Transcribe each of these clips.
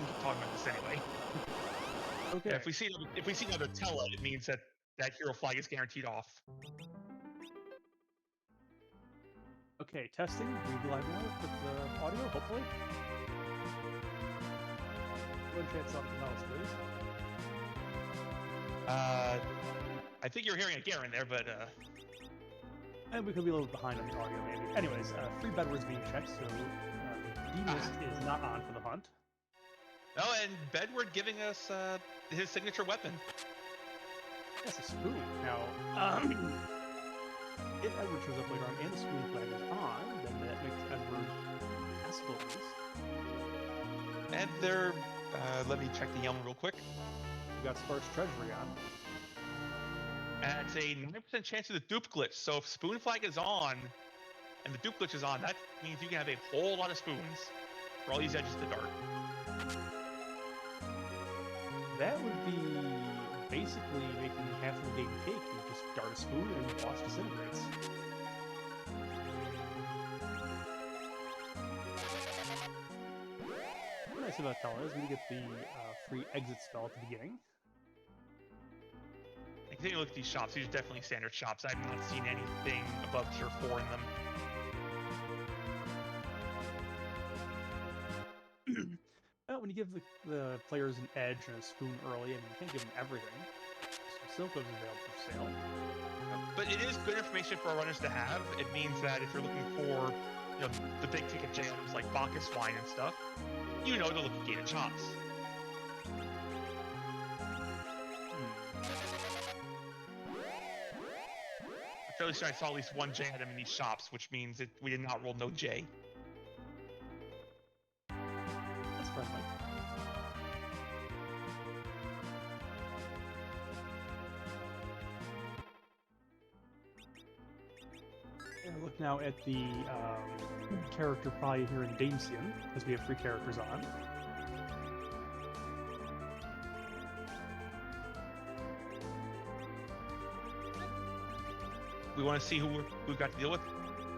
can keep talking about this anyway. Okay. Yeah, if we see another Tella, it means that hero flag is guaranteed off. Okay, testing. We live now with the audio, hopefully. Go and chat something else, please. I think you're hearing a Garen there, but And we could be a little behind on the audio, maybe. Anyways, free bedward's being checked, so D-Mist is not on for the hunt. oh, and Bedward giving us his signature weapon. That's a spoon. Now, if Edward shows up later on and the spoon flag is on, then that makes Edward passable at least. And they're let me check the yellow real quick. We got Sparse Treasury on. And it's a 9% chance of the dupe glitch. So if spoon flag is on and the dupe glitch is on, that means you can have a whole lot of spoons for all these edges to dart. That would be basically making half of the game cake. You just dart a spoon and the boss disintegrates. What nice about Tella is we get the free exit spell at the beginning. I can take a look at these shops. These are definitely standard shops. I've not seen anything above tier 4 in them. Well, when you give the players an edge and a spoon early, I mean, you can't give them everything. So Silco's available for sale. But it is good information for our runners to have. It means that if you're looking for, the big ticket jams like Bacchus wine and stuff, you know to look at gated shops. I'm fairly sure I saw at least one J item in these shops, which means that we did not roll no J. That's friendly. Look now at the character probably here in Damesian, because we have 3 characters on. We want to see who we've got to deal with.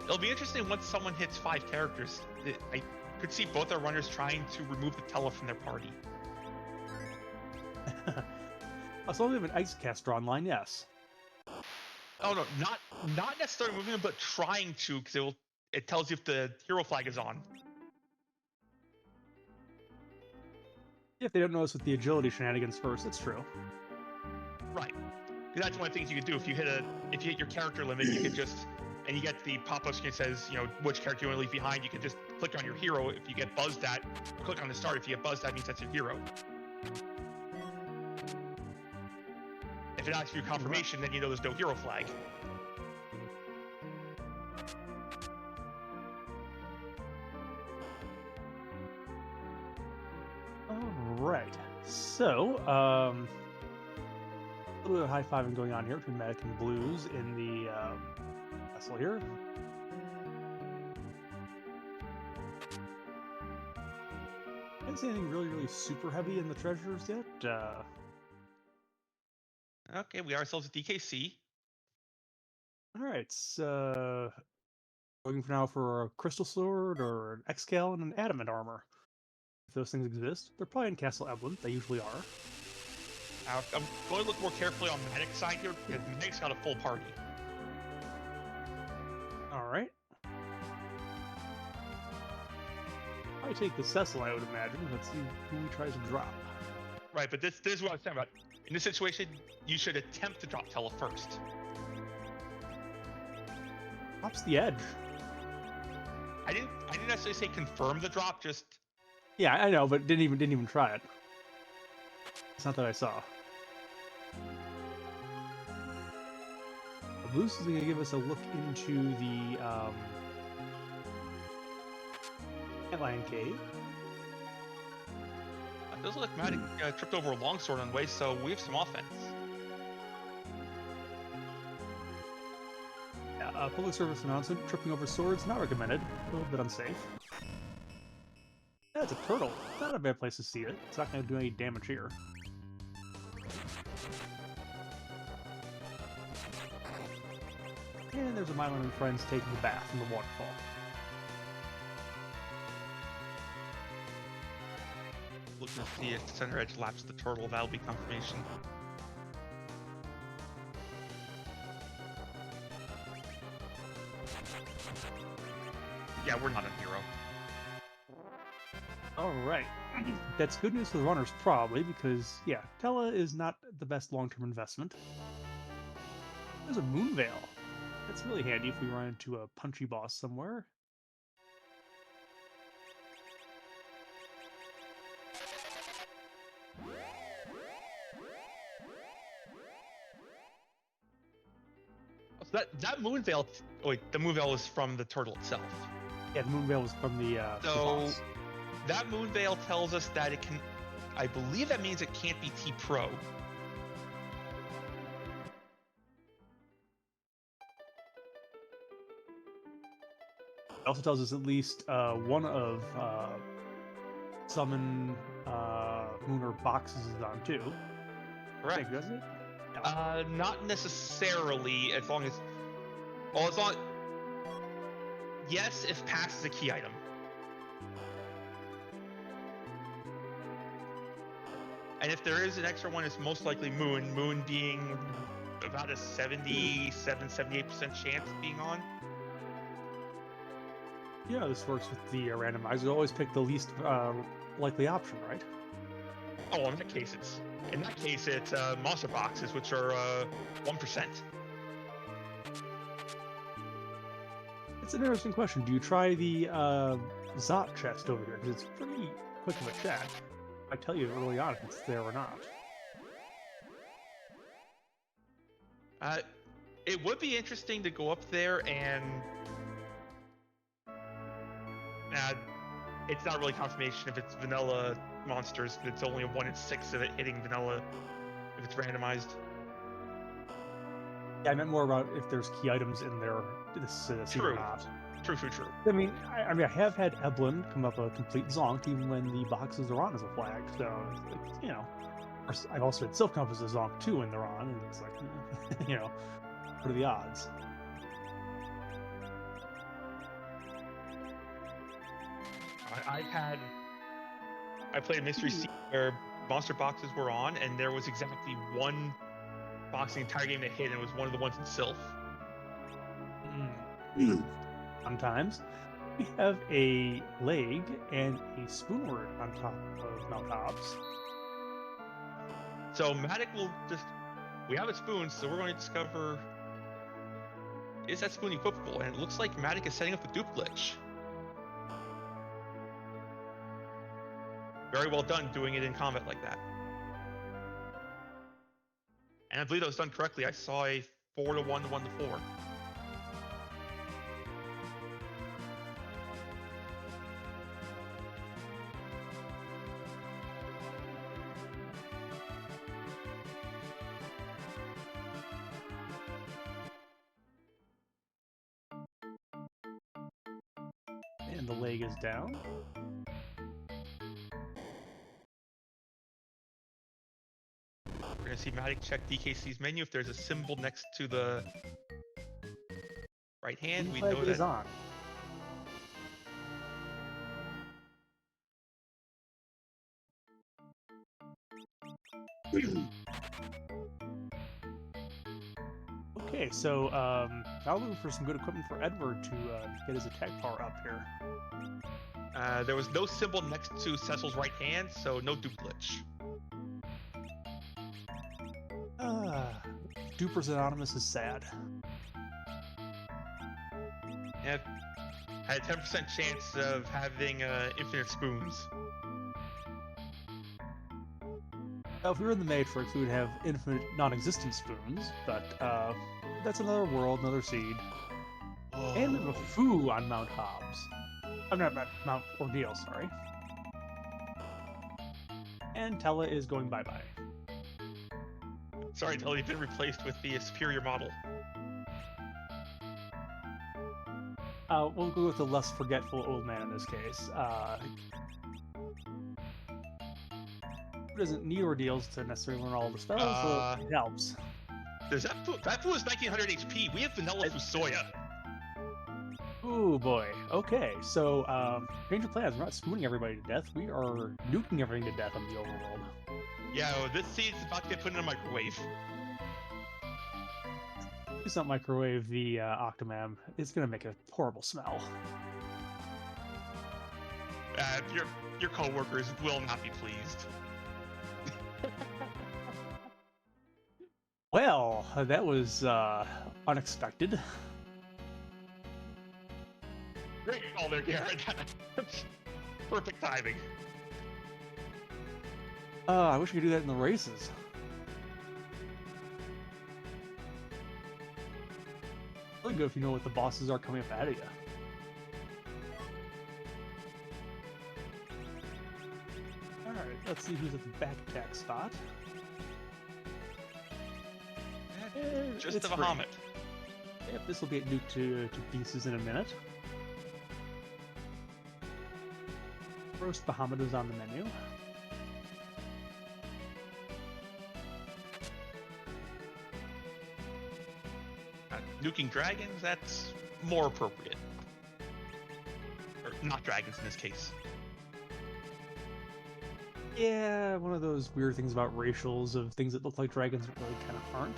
It'll be interesting once someone hits 5 characters. I could see both our runners trying to remove the Tella from their party. As long as we have an Ice Caster online, yes. Oh no, not necessarily moving them, but trying to, because it tells you if the hero flag is on. If they don't notice with the agility shenanigans first, that's true. Right. That's one of the things you can do. If you hit your character limit, you can just, and you get the pop-up screen that says, which character you want to leave behind. You can just click on your hero. If you get buzzed at, click on the start. If you get buzzed at, means that's your hero. If it asks for your confirmation, then you know there's no hero flag. Alright. So, a little bit of high-fiving going on here between Medic and Blues in the castle here. Can't see anything really, really super heavy in the treasures yet. Okay, we are ourselves a DKC. Alright, so looking for now for a Crystal Sword or an Excal and an Adamant Armor. If those things exist, they're probably in Castle Evelyn. They usually are. I'm going to look more carefully on Medic's side here, because Medic's got a full party. Alright. I take the Cecil, I would imagine. Let's see who he tries to drop. Right, but this is what I was talking about. In this situation, you should attempt to drop Tella first. Drops the edge. I didn't necessarily say confirm the drop, just... Yeah, I know, but didn't even try it. It's not that I saw. Blues is going to give us a look into the Antlion Cave. It doesn't look like Matic tripped over a longsword on the way, so we have some offense. Yeah, public service announcement, tripping over swords, not recommended. A little bit unsafe. That's a turtle. Not a bad place to see it. It's not going to do any damage here. And there's a Mylon and friends taking a bath in the waterfall. looking to see if Center Edge laps the turtle. That'll be confirmation. Yeah, we're not a hero. All right. That's good news for the runners, probably, because, yeah, Tella is not the best long-term investment. There's a Moonveil. That's really handy if we run into a punchy boss somewhere. So that Moonveil... Oh, wait, the Moonveil is from the turtle itself. Yeah, the Moonveil was from the boss. That Moonveil tells us that it can... I believe that means it can't be T-Pro. It also tells us at least one of summon moon or boxes is on too. Correct. Doesn't it? Yeah. Not necessarily, as long as... Well, as long... Yes, if pass is a key item. And if there is an extra one, it's most likely Moon. Moon being about a 77-78% chance of being on. Yeah, this works with the randomizer. Always pick the least likely option, right? Oh, in that case, it's monster boxes, which are 1%. It's an interesting question. Do you try the Zot chest over here? Because it's pretty quick of a check. I tell you early on if it's there or not. It would be interesting to go up there and... it's not really confirmation if it's vanilla monsters. It's only a 1 in 6 of it hitting vanilla if it's randomized. Yeah, I meant more about if there's key items in there this season or not. True. I mean, I have had Eblin come up a complete zonk even when the boxes are on as a flag. So it's, you know, I've also had Silph Compass as a zonk too when they're on, and it's like, you know, what are the odds? I played a mystery scene where monster boxes were on, and there was exactly one box in the entire game that hit, and it was one of the ones in Silph. Sometimes we have a leg and a spoonwort on top of Mount Hobbs. So Matic will just... We have a spoon, so we're going to discover... Is that spoon equipable? And it looks like Matic is setting up the dupe glitch. Very well done doing it in combat like that. And I believe that was done correctly. I saw a 4-1 to 1-4. And the leg is down. We're going to see Matic check DKC's menu. If there's a symbol next to the right hand, we know that... is on. Okay, so now looking for some good equipment for Edward to get his attack power up here. There was no symbol next to Cecil's right hand, so no dupe glitch. Dupers Anonymous is sad. Yeah, had a 10% chance of having infinite spoons. Now, if we were in the Matrix, we would have infinite non-existent spoons, but that's another world, another seed. Oh. And we have a Foo on Mount Hobbs. I'm not Mount Ordeal, sorry. And Tella is going bye-bye. Sorry, Tella, you've been replaced with the superior model. We'll go with the less forgetful old man in this case. Who doesn't need ordeals to necessarily learn all the spells, so it helps. That Foo is 1900 HP. We have vanilla Fusoya. Ooh boy. Okay, so change of plans. We're not spooning everybody to death. We are nuking everything to death on the overworld. Yeah, well, this seed's about to get put in a microwave. Please not microwave the Octomam. It's gonna make a horrible smell. Your co-workers will not be pleased. Well, that was unexpected. Great call there, Garrett. Perfect timing. I wish we could do that in the races. Really good if you know what the bosses are coming up ahead of you. Alright, let's see who's at the back attack spot. Just It's the free. Bahamut. Yep, this will get nuked to pieces in a minute. Roast Bahamut is on the menu. Nuking dragons, that's more appropriate. Or not dragons in this case. Yeah, one of those weird things about racials of things that look like dragons but really kind of aren't.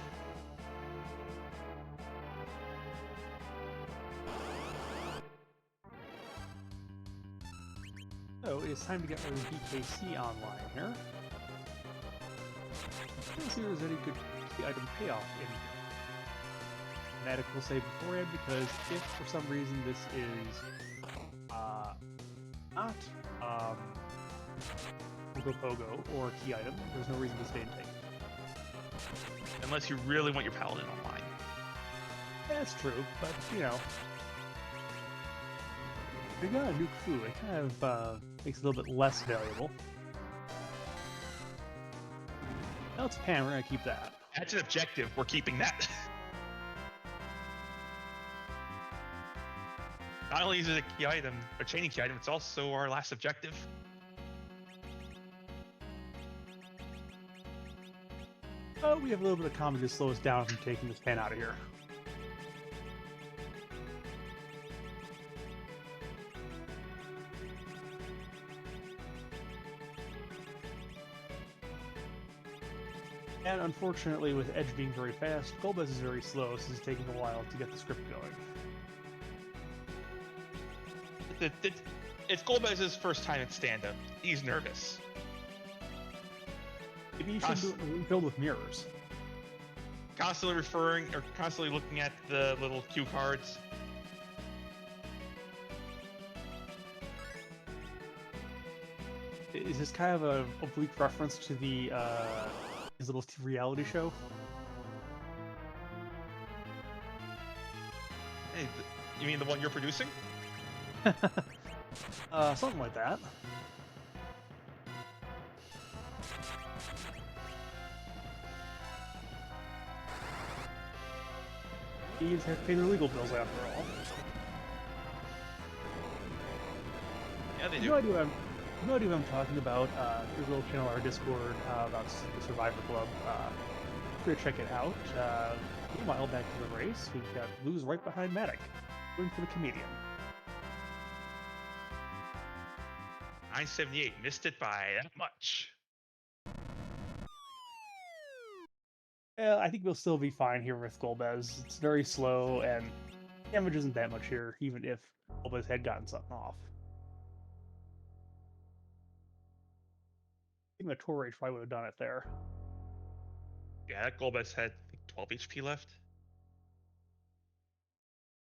So it's time to get our BKC online here. Let's see if there's any good key item payoff in here. Matic will say beforehand, because if for some reason this is not Pogo or key item, there's no reason to stay and take it. Unless you really want your paladin online. That's true, but you know, if you're gonna nuke food, it kind of makes it a little bit less valuable. Now it's Pan, we're gonna keep that. That's an objective. We're keeping that. Not only is it a key item, a chaining key item, it's also our last objective. Oh, we have a little bit of comedy to slow us down from taking this Pan out of here. And unfortunately, with Edge being very fast, Golbez is very slow, so it's taking a while to get the script going. It's Golbez's first time at stand-up. He's nervous. Maybe you should do it in a room filled with mirrors. Constantly constantly looking at the little cue cards. Is this kind of a oblique reference to the his little reality show? Hey, you mean the one you're producing? Something like that. Thieves have to pay their legal bills after all. Yeah, they do. No idea what I'm talking about. There's a little channel on our Discord about the Survivor Club. Go check it out. Meanwhile, back to the race, we've got Lou's right behind Matic, going for the comedian. 978, missed it by that much. I think we'll still be fine here with Golbez. It's very slow, and damage isn't that much here, even if Golbez had gotten something off. I think the Tor Rage probably would have done it there. Yeah, that Golbez had I think, 12 HP left.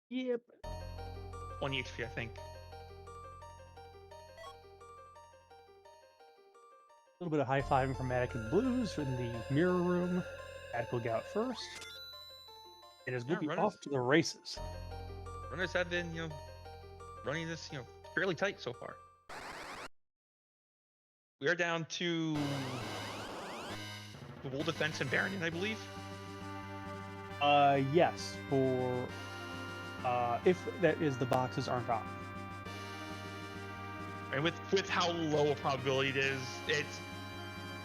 Yep. 20 HP, I think. A little bit of high-fiving from Matic and Blues in the mirror room. Matic will get out first. And is moving off to the races. Runners have been, running this, fairly tight so far. We are down to the Wool Defense and Baronian, I believe. Yes, for if that is the boxes aren't on. And with how low a probability it is, it's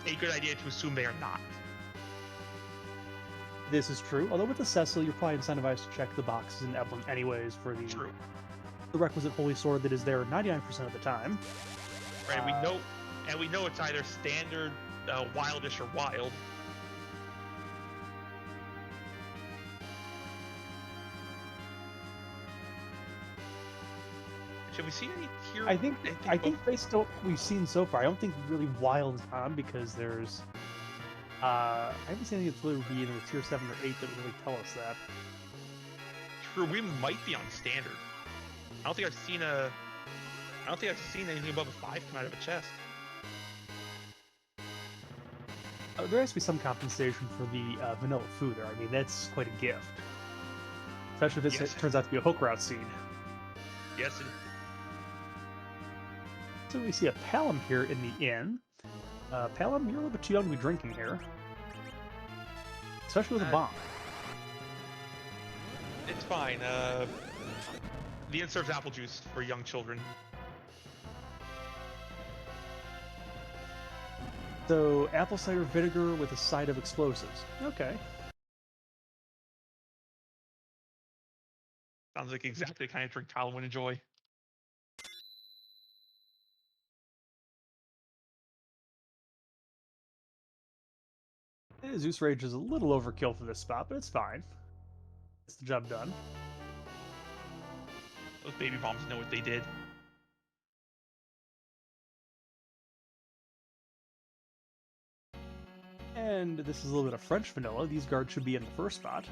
a good idea to assume they are not. This is true. Although with the Cecil, you're probably incentivized to check the boxes and emblem anyways for the True. the requisite holy sword that is there 99% of the time. Right, we know it's either standard, wildish, or wild. Should we see any here? I think based on what we've seen so far, I don't think really wild is on because there's I haven't seen anything that's really be either tier 7 or 8 that would really tell us that. True, we might be on standard. I don't think I've seen anything above a 5 come out of a chest. There has to be some compensation for the vanilla food there. I mean, that's quite a gift. Especially if it turns out to be a hook route seed. Yes. So we see a Palom here in the inn. Palom, you're a little bit too young to be drinking here. Especially with a bomb. It's fine. The inn serves apple juice for young children. So, apple cider vinegar with a side of explosives. Okay. Sounds like exactly the kind of drink Tyler would enjoy. Zeus Rage is a little overkill for this spot, but it's fine. It's the job done. Those baby bombs know what they did. And this is a little bit of French vanilla. These guards should be in the first spot.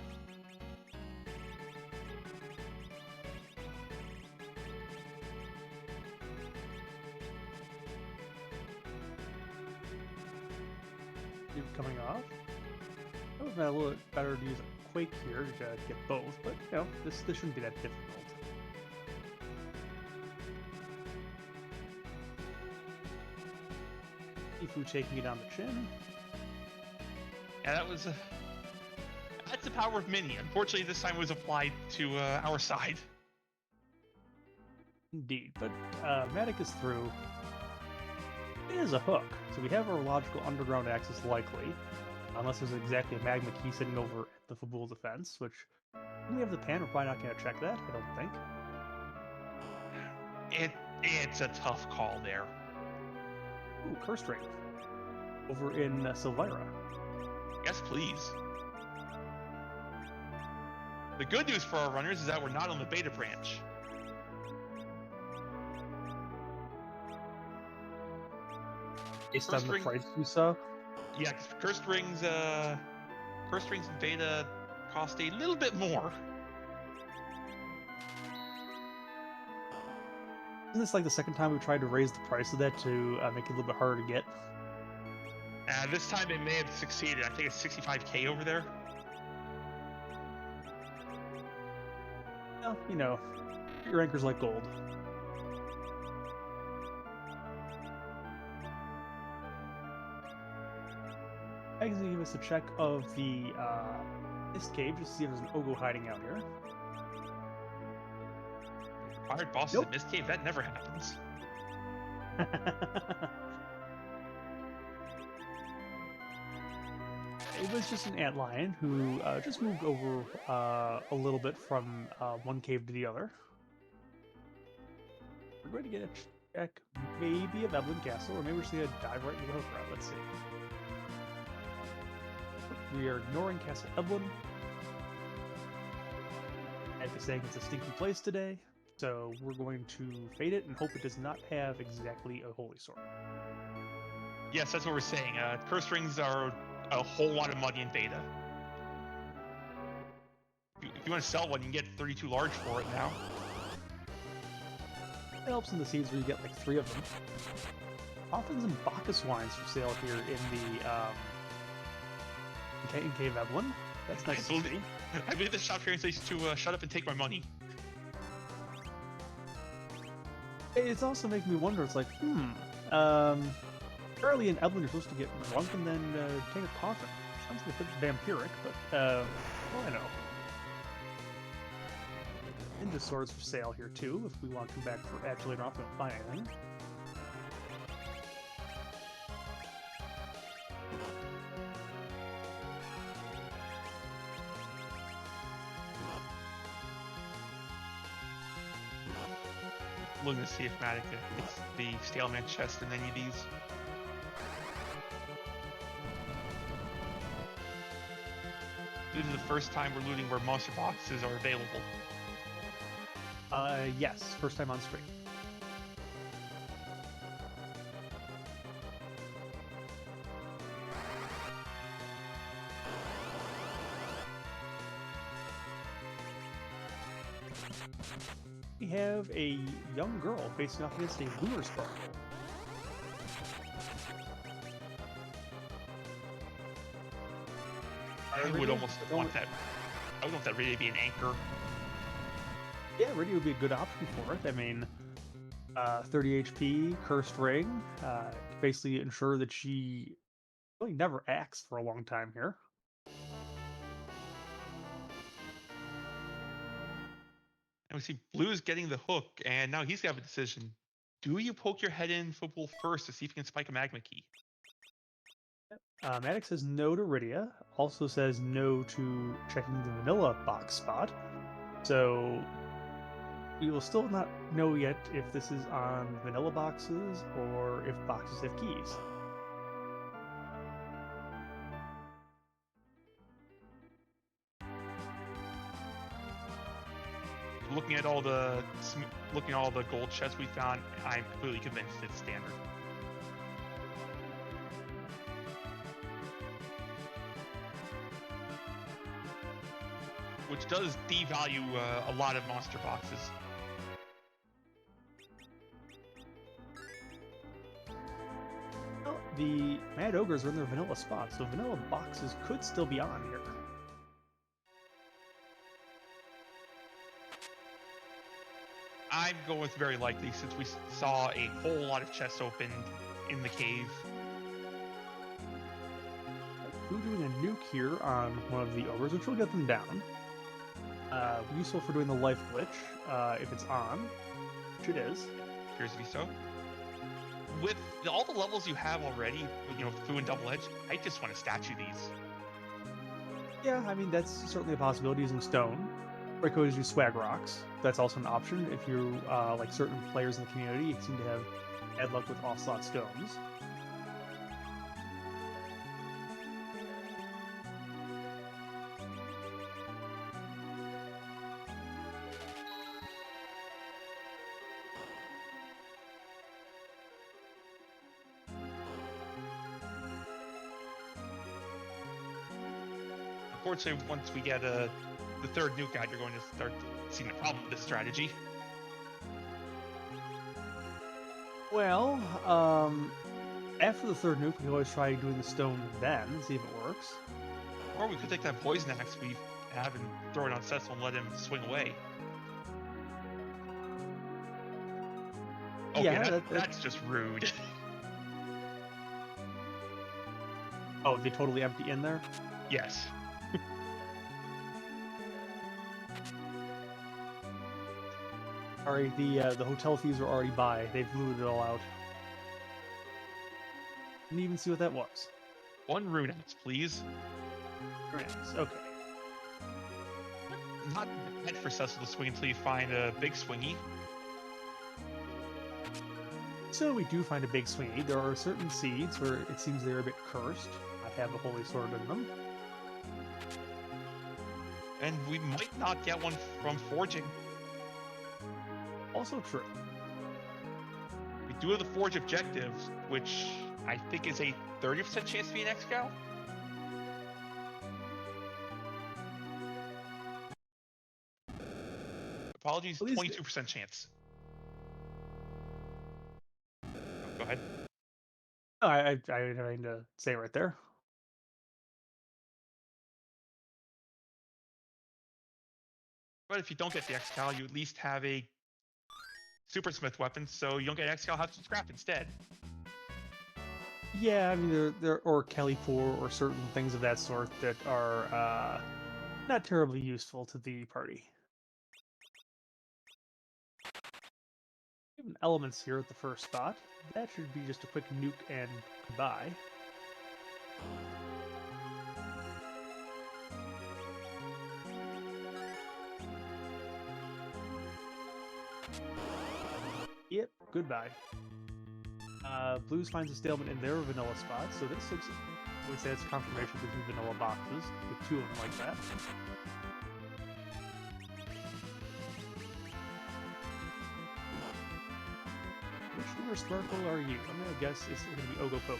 Coming off. That would have been a little bit better to use a Quake here to get both, but you know, this shouldn't be that difficult. Ifu taking it on the chin. Yeah, that's the power of Mini. Unfortunately, this time it was applied to our side. Indeed, but Matic is through. It is a hook, so we have our logical underground access likely, unless there's exactly a magma key sitting over at the Fabul defense, which we have the pan. We're probably not going to check that. I don't think. It's a tough call there. Ooh, Curse Ring over in Silvira. Yes, please. The good news for our runners is that we're not on the beta branch. Based on the price you saw? Yeah, cursed rings in beta cost a little bit more. Isn't this like the second time we tried to raise the price of that to make it a little bit harder to get? This time it may have succeeded. I think it's 65k over there. Well, you know, your anchor's like gold. I can give us a check of the mist cave just to see if there's an Ogo hiding out here. Fired bosses at Mist Cave, that never happens. It was just an antlion who just moved over a little bit from one cave to the other. We're going to get a check maybe of Evelyn Castle, or maybe we're just going to dive right into the hook route. Let's see. We are ignoring Castle Evelyn. Like I saying, it's a stinky place today, so we're going to fade it and hope it does not have exactly a holy sword. Yes, that's what we're saying. Curse rings are a whole lot of money in beta. If you want to sell one, you can get 32 large for it now. It helps in the seeds where you get like 3 of them. Often some Bacchus wines for sale here in the in Cave Evelyn. That's nice to see. I believe the shop here says to shut up and take my money. It's also making me wonder. It's like, early in Evelyn, you're supposed to get drunk and then take a coffin. Sounds like a bit vampiric, but well, I know. Ninja swords for sale here too. If we want to come back for edge later on, we don't find anything. looking to see if Matic hits the stalemate chest in any of these. This is the first time we're looting where monster boxes are available. Yes, first time on stream. We have a young girl facing off against a lunar sparkle. I would almost want that. I would want that really to be an anchor. Yeah, Riddy would be a good option for it. I mean, 30 HP, Cursed Ring, basically ensure that she really never acts for a long time here. And we see Blue's getting the hook, and now he's got a decision. Do you poke your head in football first to see if you can spike a magma key? Maddox says no to Rydia, also says no to checking the vanilla box spot. So we will still not know yet if this is on vanilla boxes or if boxes have keys. Looking at all the gold chests we found, I'm completely convinced it's standard. Which does devalue a lot of monster boxes. Well, the Mad Ogres are in their vanilla spot, so vanilla boxes could still be on here. I'm going with very likely since we saw a whole lot of chests opened in the cave. We're doing a nuke here on one of the ogres, which will get them down. Useful for doing the life glitch if it's on, which it is. Appears to be so. With all the levels you have already, Fu and Double Edge, I just want to statue these. Yeah, I mean, that's certainly a possibility using stone. Or I could always use swag rocks. That's also an option if you, like certain players in the community, seem to have bad luck with off-slot stones. Unfortunately, once we get the third nuke out, you're going to start seeing the problem with this strategy. Well, after the third nuke, we can always try doing the stone then, see if it works. Or we could take that poison axe we have and throw it on Cecil and let him swing away. Okay, Yeah, that's just rude. Oh, they totally empty in there? Yes. Sorry, the hotel fees are already by. They've looted it all out. Didn't even see what that was. One rune axe, please. Yes, okay. Not bad for Cecil to swing until you find a big swingy. So we do find a big swingy. There are certain seeds where it seems they're a bit cursed, not have a holy sword in them. And we might not get one from forging. Also true. We do have the forge objectives, which I think is a 30% chance to be an X-Cal. Apologies, 22% chance. Oh, go ahead. Oh, I had nothing to say right there. But if you don't get the X-Cal, you at least have a Super Smith weapon, so you don't get X-Cal, have some scrap instead. Yeah, I mean, there or Kelly 4 or certain things of that sort that are not terribly useful to the party. Even elements here at the first spot. That should be just a quick nuke and goodbye. goodbye. Blues finds a stalemate in their vanilla spot, so this looks. I would say it's confirmation of the two vanilla boxes, with two of them like that. Which Lunar Sparkle are you? I'm gonna guess it's gonna be Ogopogo.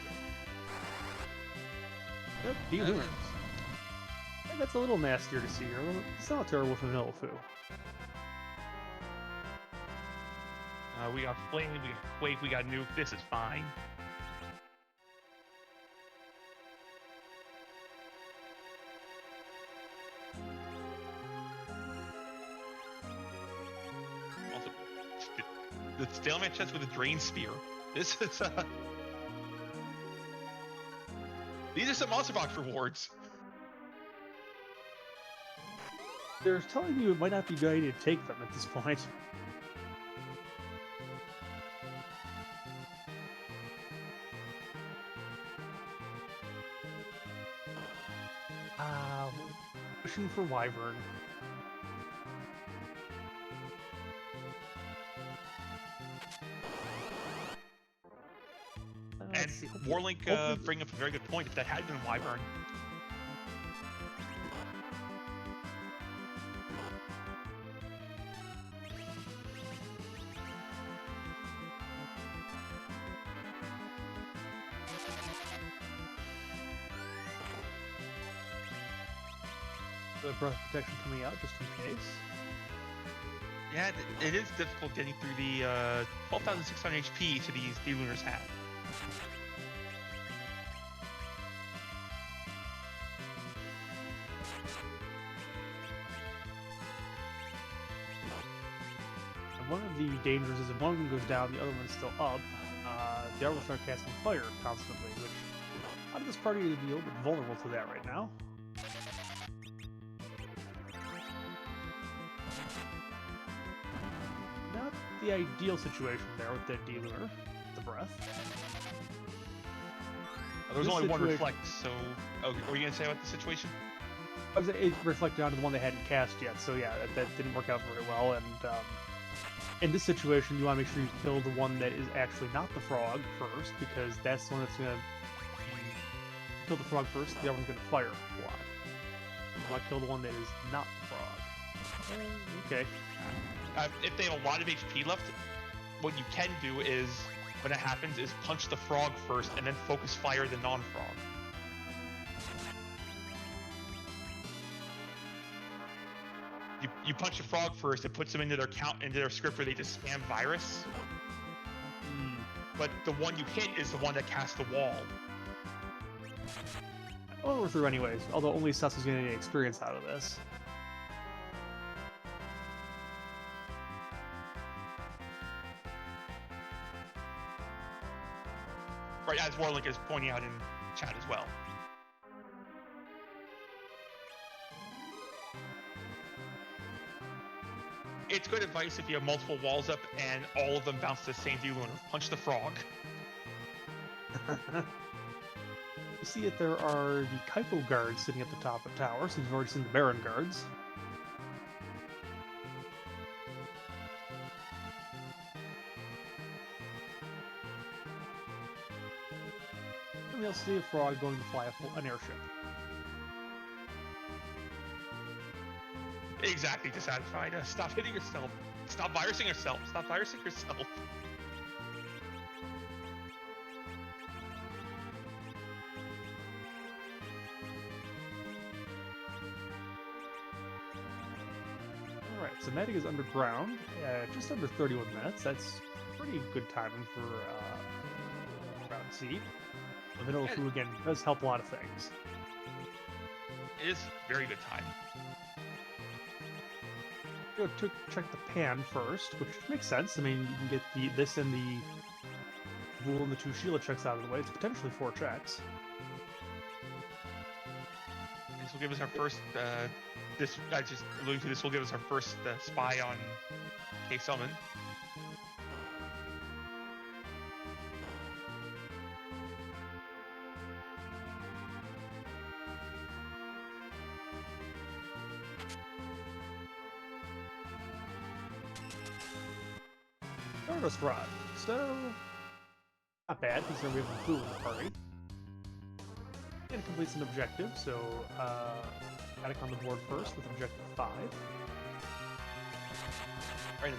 Yep, D-Lunars. And that's a little nastier to see here. It's not terrible with Vanilla Foo. We got Flame, we got Quake, we got Nuke. This is fine. Also, the stalemate chest with a Drain Spear. This is these are some Monster Box rewards. They're telling you it might not be a good idea to take them at this point. Pushing for Wyvern. And Warlink bringing up a very good point. If that had been Wyvern, the breath protection coming out just in case. yeah, it is difficult getting through the 12,600 HP to these D-Lunars have. And one of the dangers is if one of them goes down, the other one's still up. The other will start casting fire constantly, which a lot of this party is a little bit vulnerable to that right now. Not the ideal situation there with that D-Lunar, the breath. There's only one reflect, so... Oh, what were you going to say about the situation? I was, it reflected onto the one they hadn't cast yet, so yeah, that didn't work out very well, and in this situation, you want to make sure you kill the one that is actually not the frog first, because that's the one that's going to kill the frog first, the other one's going to fire a lot. You want to kill the one that is not the frog. Okay. If they have a lot of HP left, what you can do is, when it happens, is punch the frog first and then focus fire the non-frog. You punch the frog first, it puts them into their script where they just spam virus. But the one you hit is the one that casts the wall. Well, we're through anyways, although only Seth is getting any experience out of this. Right, as Warlink is pointing out in chat as well. It's good advice if you have multiple walls up and all of them bounce to the same D-Lunar. Punch the frog. You see that there are the Kaipo guards sitting at the top of the tower, since we've already seen the Baron guards. And we'll see a frog going to fly an airship. Exactly, dissatisfied. Stop hitting yourself. Stop virusing yourself. Stop virusing yourself. Alright, so Matic is underground, just under 31 minutes. That's pretty good timing for ground seed. The Vanilla Foo, again, does help a lot of things. It is very good time. Go to check the pan first, which makes sense. I mean, you can get this and the Rule and the 2 Sheila checks out of the way. It's potentially 4 checks. This will give us our first, I just alluded to this, will give us our first spy on K-Summon. Stardust Rod. So, not bad, considering we have a blue in the party. And it completes an objective, so Attic on the board first with objective 5. Right.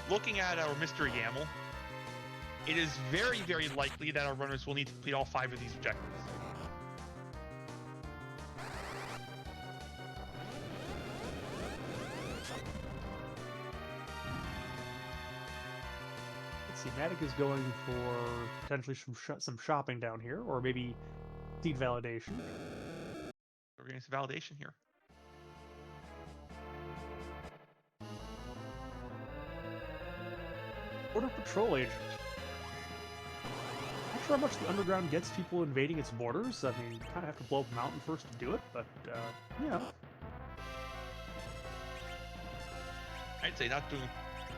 Looking at our mystery YAML, it is very, very likely that our runners will need to complete all 5 of these objectives. Let's see, Matic is going for potentially some shopping down here, or maybe seed validation. We're getting some validation here. Border Patrol agent. Not sure how much the underground gets people invading its borders. I mean, you kind of have to blow up a mountain first to do it, but, yeah. I'd say not doing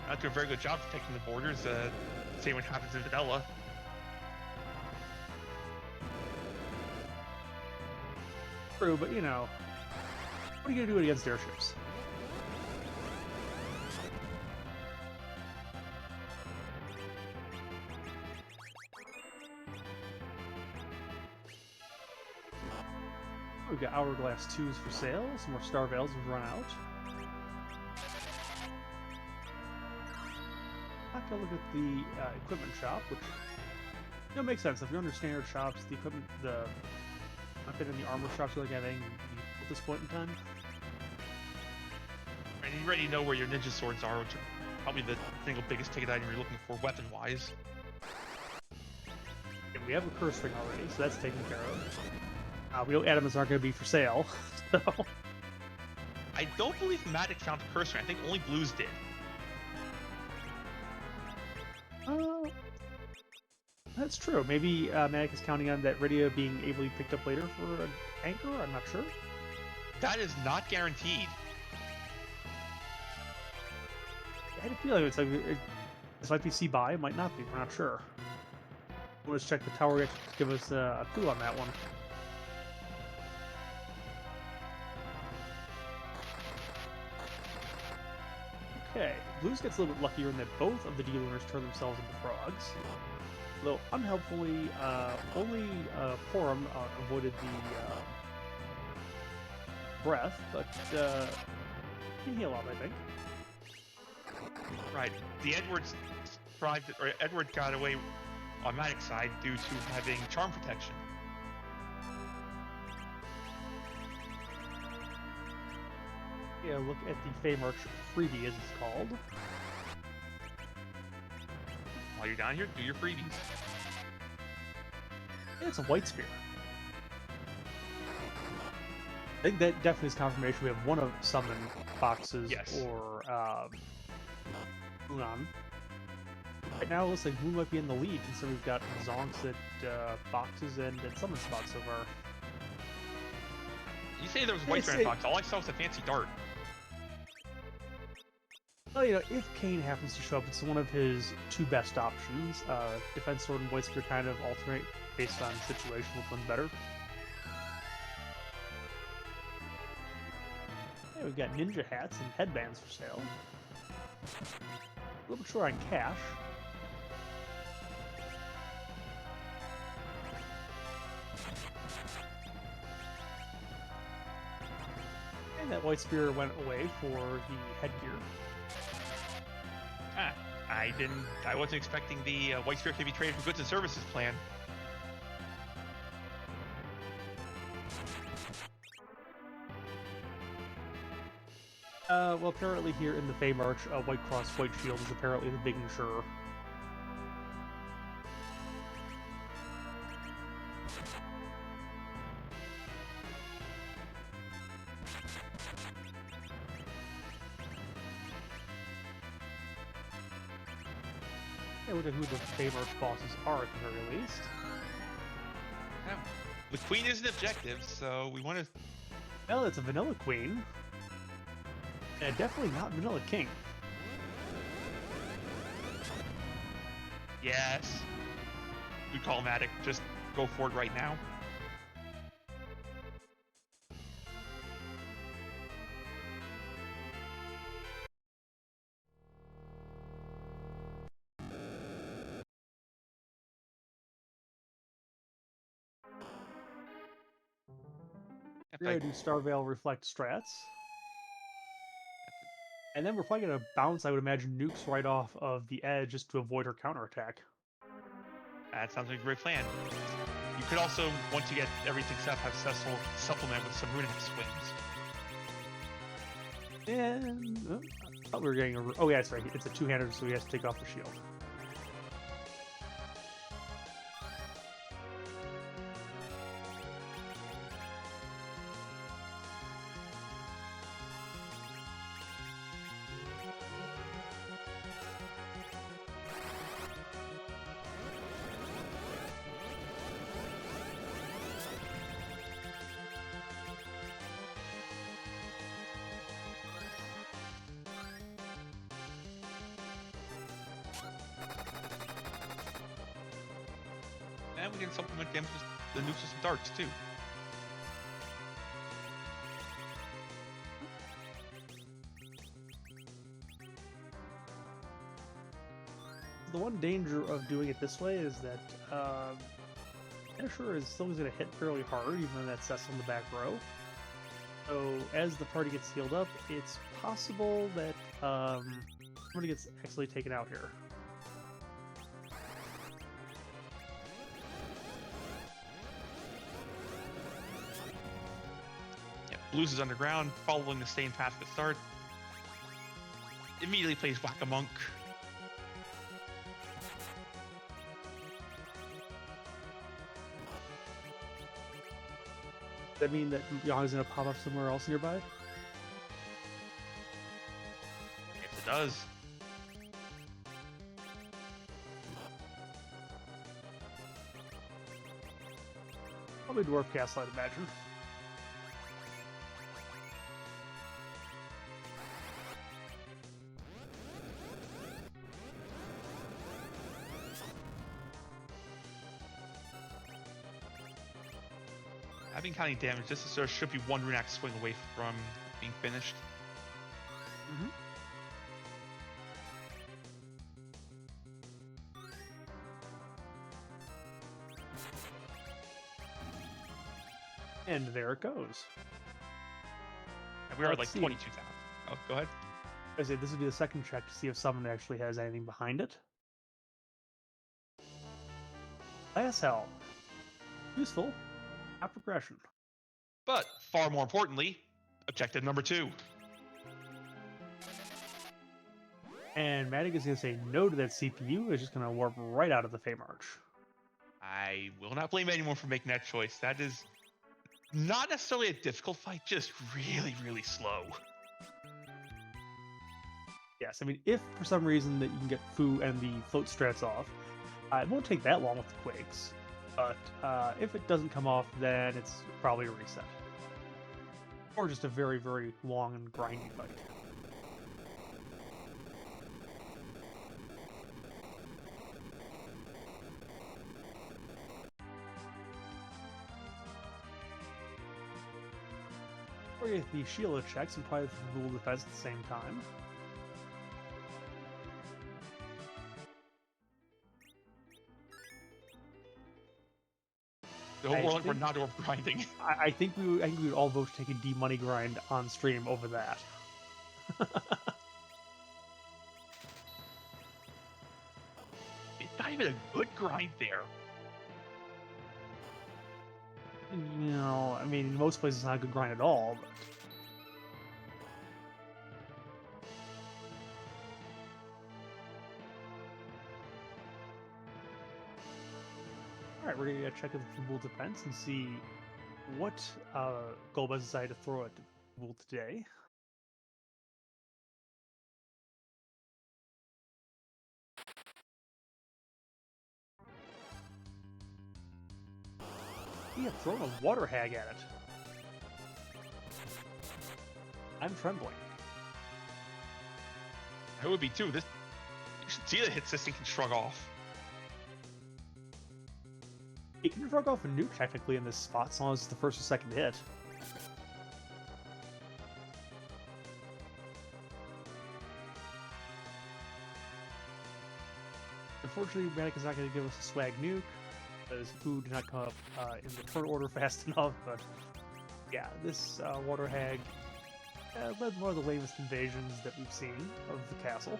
a very good job protecting the borders. Same what happens in vanilla. True, but you know, what are you gonna do against airships? We've got Hourglass 2s for sale, some more Star Veils have run out. I'm gonna look at the equipment shop, which makes sense. If you're under standard shops, the equipment, I've been in the armor shops really anything at this point in time. And you already know where your ninja swords are, which are probably the single biggest ticket item you're looking for weapon-wise. And we have a curse ring already, so that's taken care of. We know Adamas aren't going to be for sale, so... I don't believe Matic found a curse ring. I think only Blues did. That's true. Maybe Matic is counting on that radio being able to be picked up later for an anchor? I'm not sure. That is not guaranteed. I had a feeling it's like this might be C-buy, it might not be. We're not sure. Let's check the tower to give us a clue on that one. Okay, Blues gets a little bit luckier in that both of the D-Lunars turn themselves into frogs. Though, unhelpfully, only Porum avoided the breath, but he can heal up, I think. Right. The Edward got away on Matic's side due to having charm protection. Yeah, look at the Feymarch freebie, as it's called. While you're down here, do your freebies. Yeah, it's a white spear. I think that definitely is confirmation we have one of summon boxes or Unan. Right now, it looks like Moon might be in the lead, so we've got Zonks at boxes and at summon spots so far. You say there was white strand box. All I saw was a fancy dart. Well, you know, if Kane happens to show up, it's one of his 2 best options. Defense Sword and White Spear kind of alternate based on situation, which one's better. Yeah, we've got ninja hats and headbands for sale. A little bit short on cash. And that White Spear went away for the headgear. I wasn't expecting the White Spear to be traded for goods and services plan. Well, apparently here in the Feymarch, White Cross, White Shield is apparently the big insurer. Yeah, look at who the Feymarch bosses are at the very least. Yeah. The Queen is an objective, so we want to... Well, it's a Vanilla Queen. And definitely not Vanilla King. Yes. Good call, Matic. Just go for it right now. We're gonna do Star Veil Reflect strats. And then we're probably gonna bounce, I would imagine, nukes right off of the edge just to avoid her counterattack. That sounds like a great plan. You could also, once you get everything set up, have Cecil supplement with some Runex swings. And I thought we were getting a. Oh yeah, that's right. It's a two-hander, so he has to take off the shield. And we can supplement damage with the nukes with some darts, too. The one danger of doing it this way is that Finisher is still going to hit fairly hard, even though that's Cecil in the back row. So as the party gets healed up, it's possible that somebody gets actually taken out here. Yeah, Blues is underground, following the same path to start. Immediately plays Whack-a-Monk. Does that mean that Yang's going to pop up somewhere else nearby? Yes, it does. Probably Dwarf Castle, I'd imagine. I've been counting damage. This is, should be one Runex swing away from being finished. Mm-hmm. And there it goes. And we are at like Let's see. 22,000. Oh, go ahead. I say this would be the second check to see if someone actually has anything behind it. Glass Helm. Useful. Not progression. But far more importantly, objective number 2. And Matic is going to say no to that CPU. It's just going to warp right out of the Feymarch. I will not blame anyone for making that choice. That is not necessarily a difficult fight, just really, really slow. Yes, I mean, if for some reason that you can get Fu and the float strats off, it won't take that long with the Quakes. But if it doesn't come off, then it's probably a reset. Or just a very, very long and grindy fight. Or get the Sheila checks and probably the Rule Defense at the same time. The whole world we're not over grinding. I think we would all vote to take a D-Money grind on stream over that. It's not even a good grind there. You know, I mean, in most places it's not a good grind at all, but... Alright, we're going to check out the Bull Defense and see what Golbez decided to throw at Bull today. He had thrown a water hag at it. I'm trembling. I would be too. This, you should see the hits this thing can shrug off. He can shrug off a nuke technically in this spot as long as it's the first or second hit. Unfortunately, Manic is not going to give us a swag nuke, because food did not come up in the turn order fast enough, but Yeah, this water hag led one of the lamest invasions that we've seen of the castle.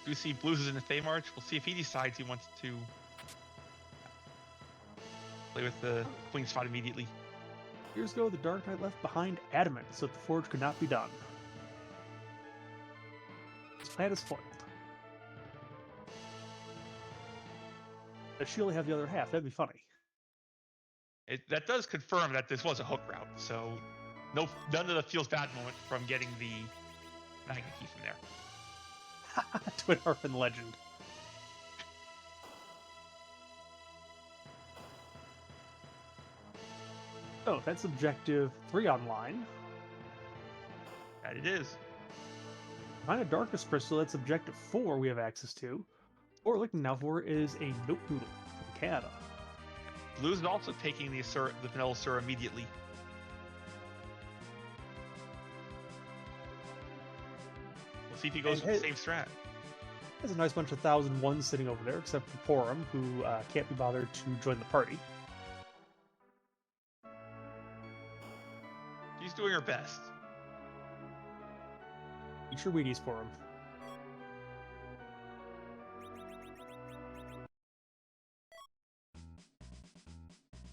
Do see Blues is in the Fey March. We'll see if he decides he wants to play with the Queen spot immediately. Years ago, the Dark Knight left behind adamant so that the forge could not be done. His plan is foiled. Does she only have the other half? That'd be funny. That does confirm that this was a hook route, so none of the feels bad moment from getting the Magna Key from there. Twin Harpin legend. Oh, that's objective 3 online. That it is. Behind a Darkness Crystal, that's objective 4 we have access to. What we're looking now for is a Note Noodle from Canada. Blues is also taking the Vanilla Sir immediately. We'll see if he goes with the same strat. There's a nice bunch of 1001s sitting over there, except for Porum, who can't be bothered to join the party. She's doing her best. Eat your Wheaties, Porum.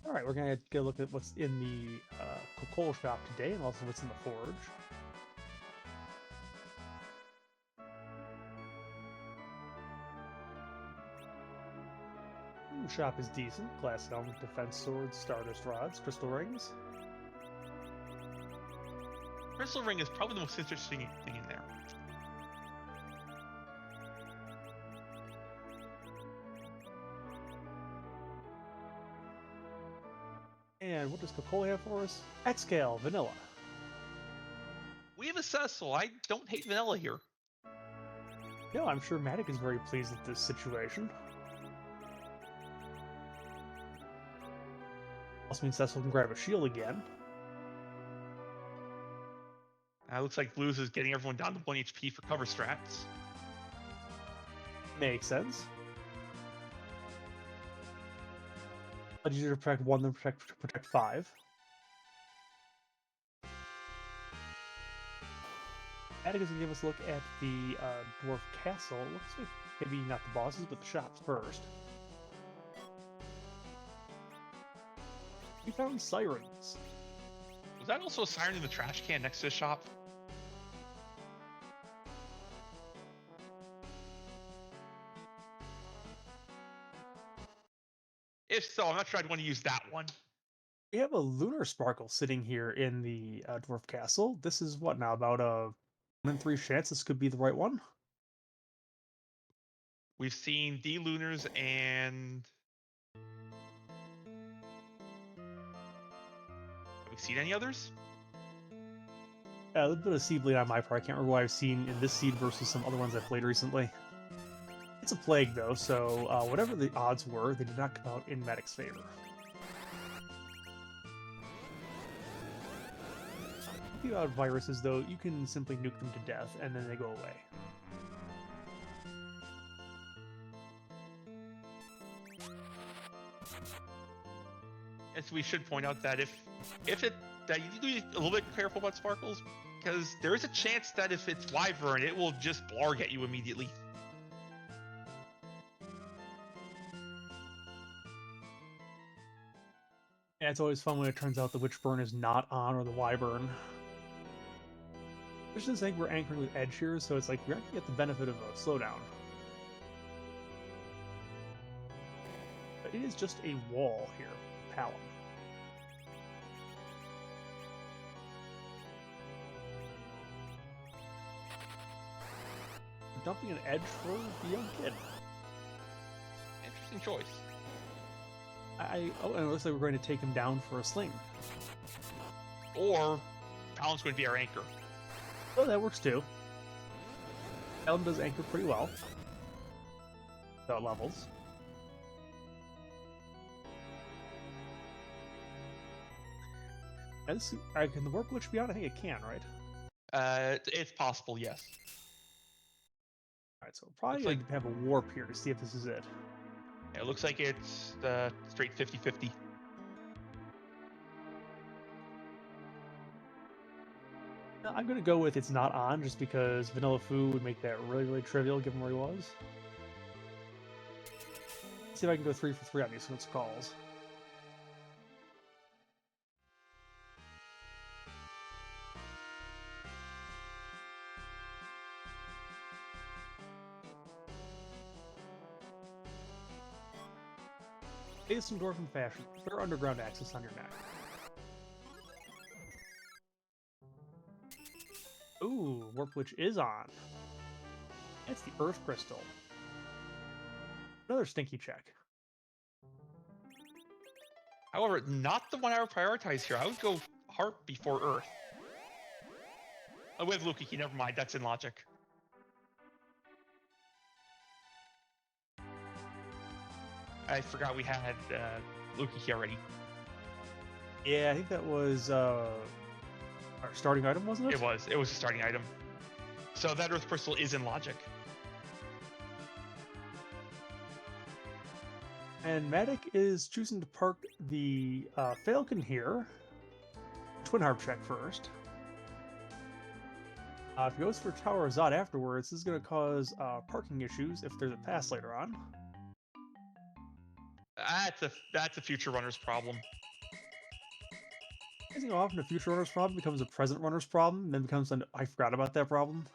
Alright, we're going to get a look at what's in the Coca-Cola shop today, and also what's in the forge. The shop is decent. Glass helmet, defense swords, stardust rods, crystal rings. Crystal Ring is probably the most interesting thing in there. And what does Coca-Cola have for us? Xcale, vanilla. We have a Cecil. I don't hate vanilla here. No, I'm sure Matic is very pleased with this situation. Also means Cecil can grab a shield again. Looks like Blues is getting everyone down to 1 HP for cover strats. Makes sense. But easier to protect 1 than protect 5. Matic is going to give us a look at the Dwarf Castle. Looks like maybe not the bosses, but the shops first. We found sirens. Was that also a siren in the trash can next to the shop? If so, I'm not sure I'd want to use that one. We have a lunar sparkle sitting here in the Dwarf Castle. This is what now, about a 1 in 3 chance this could be the right one? We've seen D-Lunars and... Have we seen any others? A little bit of seed bleed on my part. I can't remember what I've seen in this seed versus some other ones I've played recently. It's a plague, though, so whatever the odds were, they did not come out in Matic's favor. The few odd viruses, though, you can simply nuke them to death, and then they go away. Yes, we should point out that that you need to be a little bit careful about sparkles, because there is a chance that if it's Wyvern, it will just blarg at you immediately. Yeah, it's always fun when it turns out the Witchburn is not on, or the Wyvern. I just think we're anchoring with Edge here, so it's like we're not going to get the benefit of a slowdown. But it is just a wall here, Palom. We're dumping an Edge for the young kid. Interesting choice. Oh, and it looks like we're going to take him down for a sling. Or Palom's going to be our anchor. Oh, that works too. Palom does anchor pretty well. Without levels. And can the Warp Glitch be on? I think it can, right? It's possible, yes. Alright, so we're probably Looks like going to have a warp here to see if this is it. it looks like it's straight 50-50. I'm going to go with it's not on just because Vanilla Foo would make that really, really trivial given where he was. Let's see if I can go 3 for 3 on these sorts of calls. Base Dwarven fashion. Clear underground access on your neck. Ooh, Warp Witch is on. It's the Earth Crystal. Another stinky check. However, not the one I would prioritize here. I would go Heart before Earth. Oh, with Lukiki, never mind. That's in logic. I forgot we had Lukiki already. Yeah, I think that was our starting item, wasn't it? It was. It was a starting item. So that Earth Crystal is in logic. And Matic is choosing to park the Falcon here. Twin Harp check first. If he goes for Tower of Zod afterwards, this is going to cause parking issues if there's a pass later on. That's a future runner's problem. Amazing how often a future runner's problem becomes a present runner's problem, and then becomes an I forgot about that problem.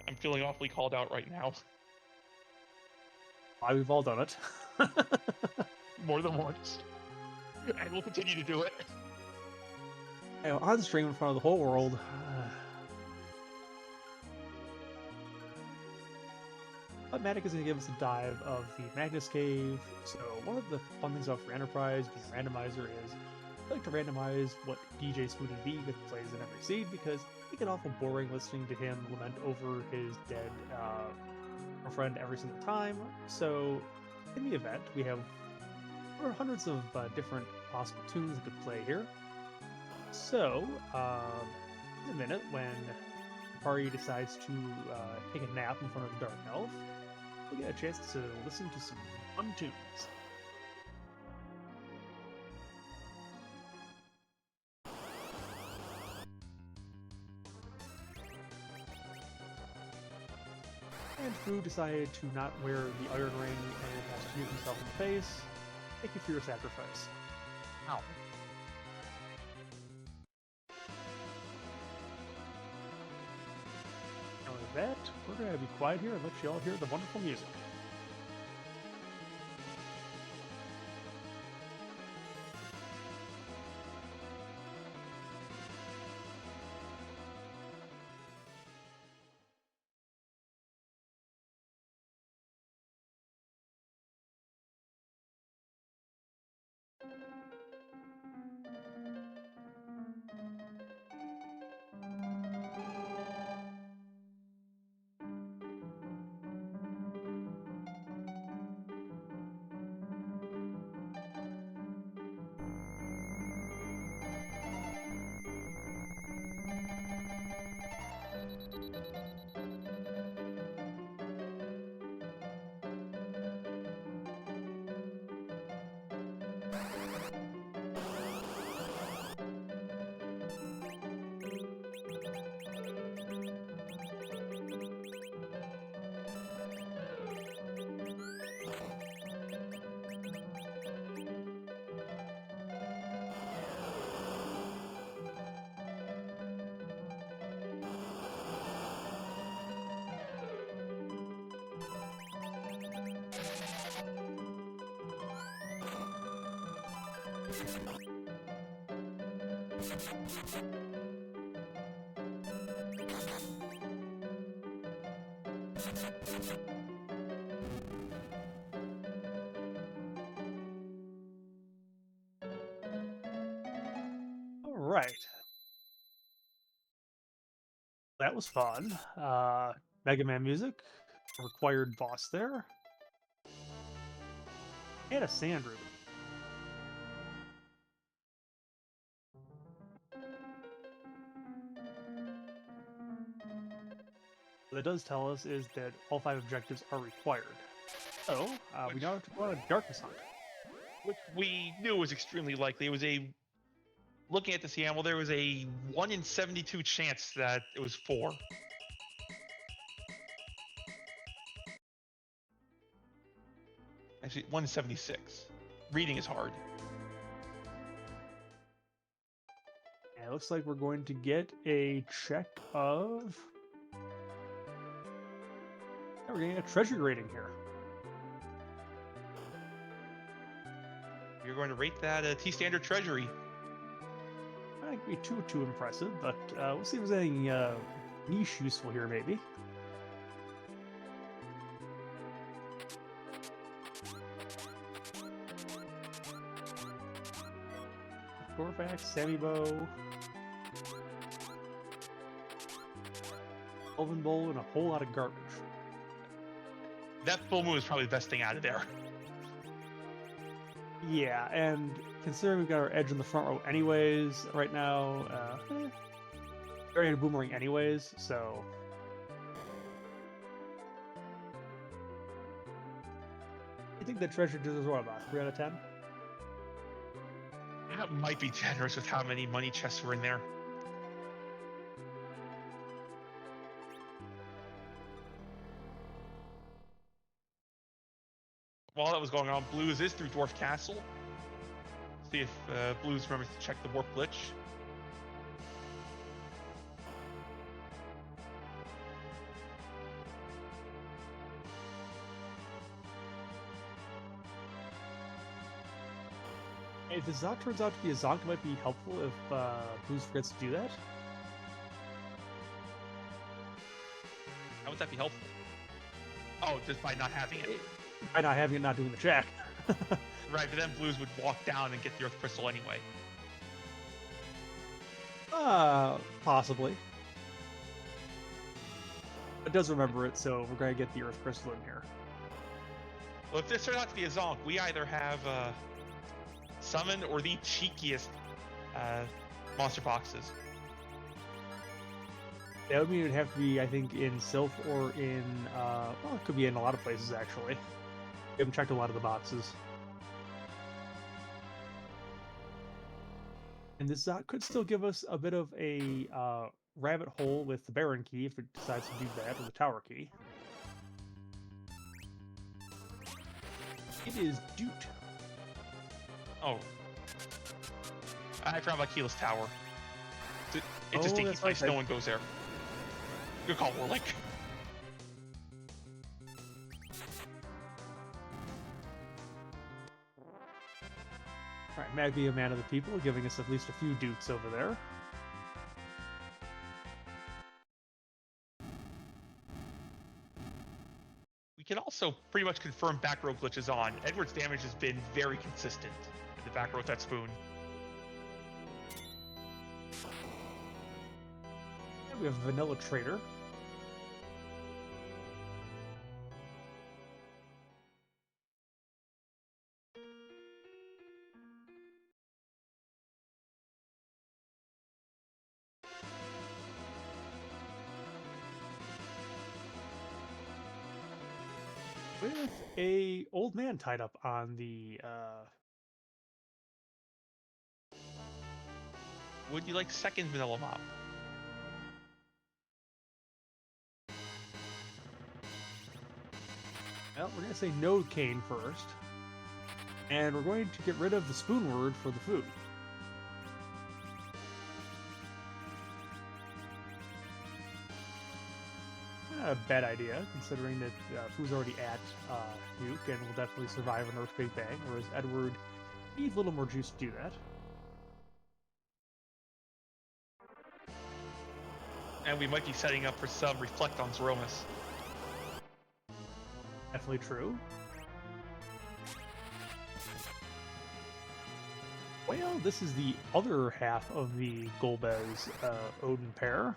I'm feeling awfully called out right now. Why, we've all done it. More than once. And we'll continue to do it. On stream in front of the whole world. But Matic is going to give us a dive of the Magnus Cave. So one of the fun things about Free Enterprise being a randomizer is I like to randomize what DJ Smoothie V plays in every seed because it get awful boring listening to him lament over his dead girlfriend every single time. So in the event, we have hundreds of different possible tunes that could play here. So, in a minute, when Pari decides to take a nap in front of the Dark Elf, we'll get a chance to listen to some fun tunes. And Fu decided to not wear the Iron Ring and has to use himself in the face. Thank you for your sacrifice. Ow. And with that, we're going to be quiet here and let you all hear the wonderful music. All right. That was fun. Mega Man music, required boss there, and a sand ruby. What it does tell us is that all 5 objectives are required. So, we now have to go on a darkness hunt. Which we knew was extremely likely. It was looking at the CM, there was a 1 in 72 chance that it was 4. Actually, 1 in 76. Reading is hard. And it looks like we're going to get a check of... Yeah, we're getting a treasury rating here. You're going to rate that a T-standard treasury. I think it'd be too impressive, but we'll see if there's anything niche useful here, maybe. Gorfax, Samibo, Elven Bowl, and a whole lot of garbage. That full moon is probably the best thing out of there. Yeah, and considering we've got our edge in the front row anyways, right now, we're already boomerang anyways, so... I think the treasure deserves what, about 3 out of 10? That might be generous with how many money chests were in there. While that was going on, Blues is through Dwarf Castle. See if Blues remembers to check the warp glitch. If the Zonk turns out to be a Zonk, it might be helpful if Blues forgets to do that. How would that be helpful? Oh, just by not having it. By not having it, not doing the check. Right, but then Blues would walk down and get the Earth Crystal anyway. Possibly. It does remember it, so we're going to get the Earth Crystal in here. Well, if this turns out to be a Zonk, we either have Summon or the cheekiest monster boxes. That would mean it would have to be, I think, in Sylph or in, well, it could be in a lot of places, actually. We haven't checked a lot of the boxes. And this could still give us a bit of a rabbit hole with the Baron key, if it decides to do that, or the Tower key. It is Doot. Oh. I forgot about Keyless Tower. It's a stinky place. Right. No one goes there. Good call, Warlick. Alright, Magby, a man of the people, giving us at least a few Doots over there. We can also pretty much confirm back row glitches on. Edward's damage has been very consistent in the back row with that spoon. We have Vanilla Trader. With a old man tied up on the Would you like second vanilla mop? well, we're gonna say Node Cane first. And we're going to get rid of the spoon word for the food. Not a bad idea, considering that Foo's already at Nuke and will definitely survive an Earth Big Bang, whereas Edward needs a little more juice to do that. And we might be setting up for some Reflect on Zeromus. Definitely true. Well, this is the other half of the Golbez Odin pair.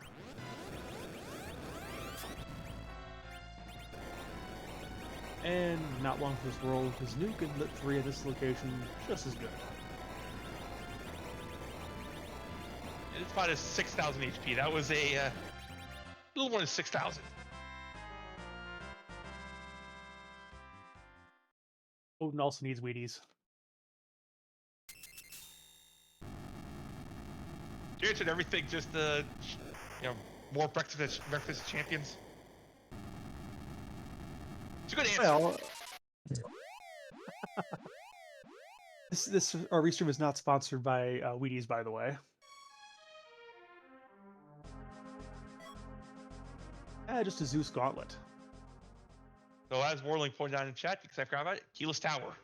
And not long for this world, because Nuke and Lit 3 at this location just as good. It's about a 6,000 HP. That was a little more than 6,000. Odin also needs Wheaties. You answered everything, just more breakfast champions. It's a good answer. Well, this Restream is not sponsored by Wheaties, by the way. Just a Zeus gauntlet. So as Warling pointed out in chat, because I forgot about it, Keyless Tower.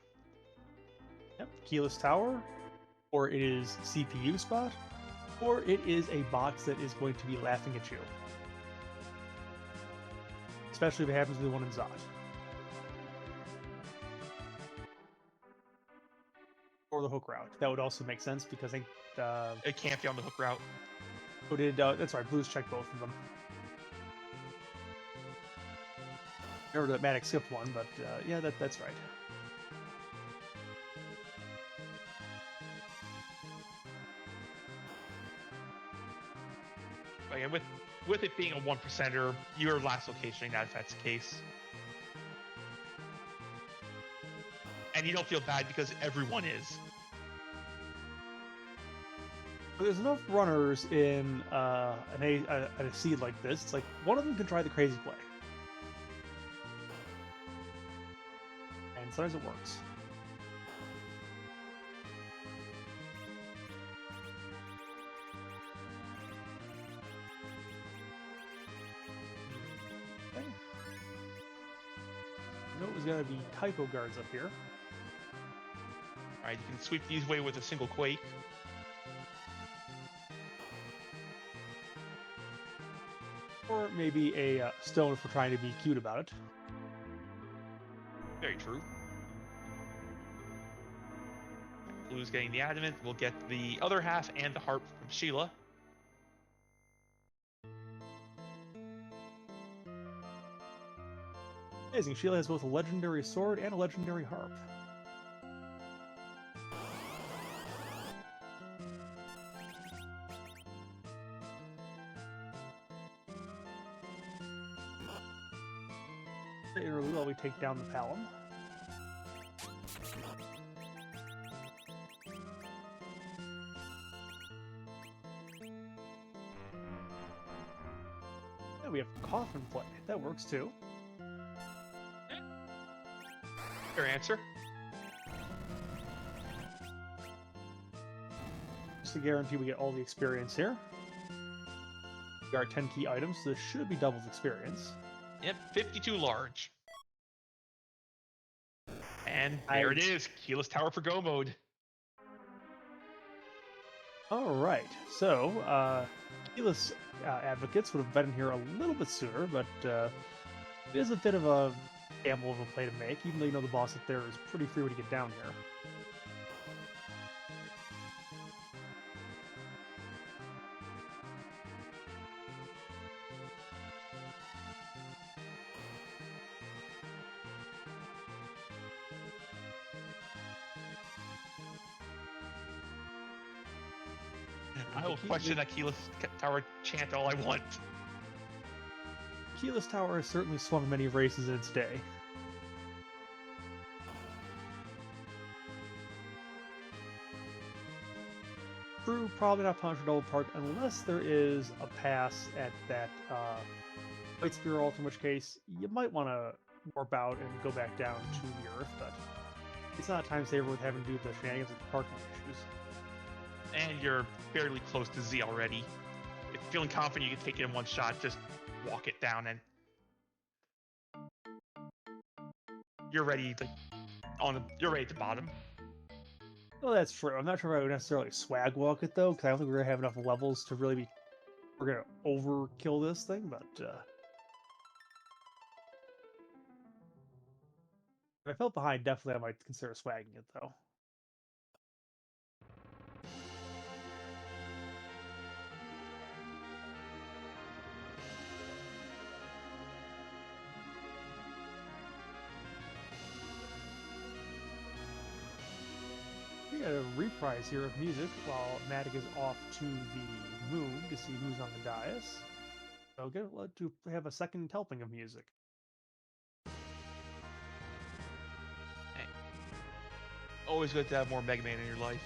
Yep, Keyless Tower, or it is CPU spot, or it is a box that is going to be laughing at you. Especially if it happens to be the one in Zot. Or the hook route. That would also make sense because I think it can't be on the hook route. Oh, that's right. Blues checked both of them. Remember that Maddox skipped one, but yeah, that's right. Again, with it being a 1%er, you're last locationing that if that's the case. And you don't feel bad because everyone is. There's enough runners in a seed like this. It's like one of them can try the crazy play. And sometimes it works. Okay. No, it was going to be typo guards up here. Alright, you can sweep these away with a single Quake. Or maybe a stone for trying to be cute about it. Very true. Blue's getting the adamant. We'll get the other half and the harp from Sheila. Amazing. Sheila has both a legendary sword and a legendary harp. Interlude while we take down the Palom. Yeah, we have Coffin play. That works too. Your answer. Just to guarantee we get all the experience here. We got 10 key items, so this should be doubles experience. Yep, 52 large. And there it is, Keyless Tower for Go mode. Alright, so Keyless advocates would have been in here a little bit sooner, but it is a bit of a gamble of a play to make, even though you know the boss up there is pretty free to get down here. I will question that Keyless Tower chant all I want. Keyless Tower has certainly swung many races in its day. True, probably not Punisher Double Park unless there is a pass at that White Spear Ult, in which case you might want to warp out and go back down to the Earth, but it's not a time saver with having to do the shenanigans with the parking issues. And you're fairly close to Z already. If you're feeling confident you can take it in one shot, just walk it down and you're ready to you're ready to bottom. Well, that's true. I'm not sure if I would necessarily swag walk it though, because I don't think we're gonna have enough levels to really be. We're gonna overkill this thing, but if I felt behind, definitely I might consider swagging it though. We got a reprise here of music while Matic is off to the moon to see who's on the dais. So let to have a second helping of music. Always good to have more Mega Man in your life.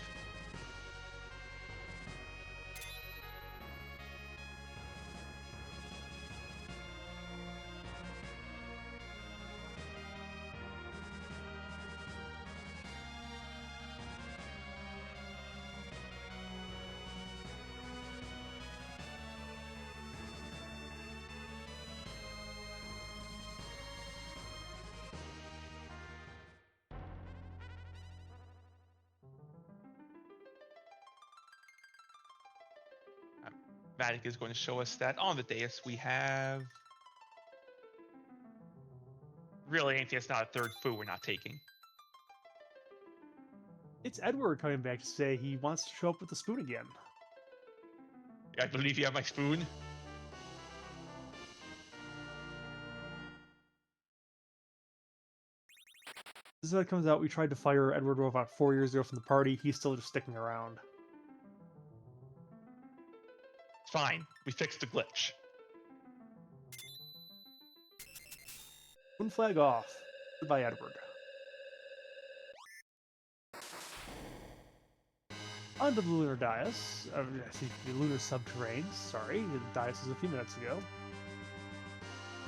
Matic is going to show us that on the dais we have really anything that's not a third foo we're not taking. It's Edward coming back to say he wants to show up with the spoon again. I believe you have my spoon. This is how it comes out. We tried to fire Edward about 4 years ago from the party. He's still just sticking around. It's fine. We fixed the glitch. Spoon flag off. Goodbye, Edward. Onto the lunar dais. The lunar subterranes. Sorry, the dais is a few minutes ago.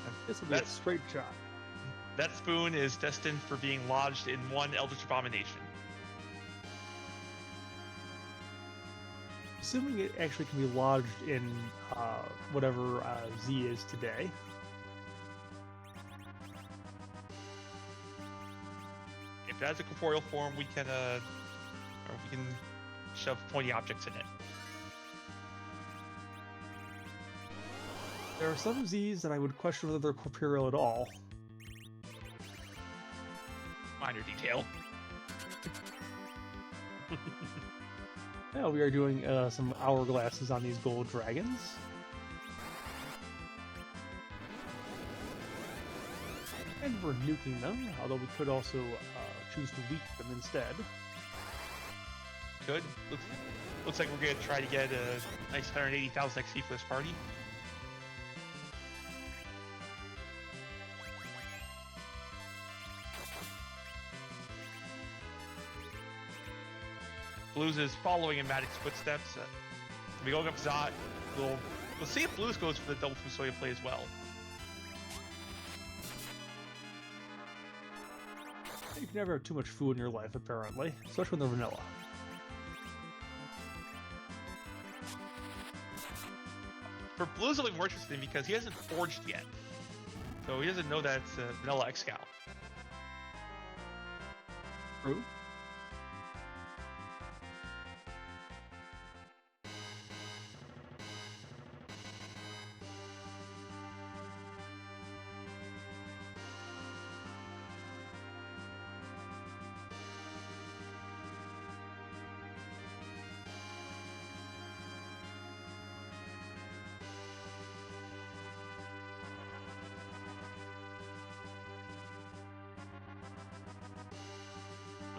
And this will be a straight shot. That spoon is destined for being lodged in one Eldritch Abomination. Assuming it actually can be lodged in whatever Z is today. If it has a corporeal form, we can shove pointy objects in it. There are some Z's that I would question whether they're corporeal at all. Minor detail. Now we are doing some hourglasses on these gold dragons. And we're nuking them, although we could also choose to weak them instead. Good. Looks like we're going to try to get a nice 180,000 XP for this party. Blues is following in Maddox's footsteps. We going up Zot. We'll see if Blues goes for the double Fusoya play as well. You can never have too much food in your life, apparently, especially when they're vanilla. For Blues, it'll be more interesting because he hasn't forged yet, so he doesn't know that it's a vanilla Excal. True.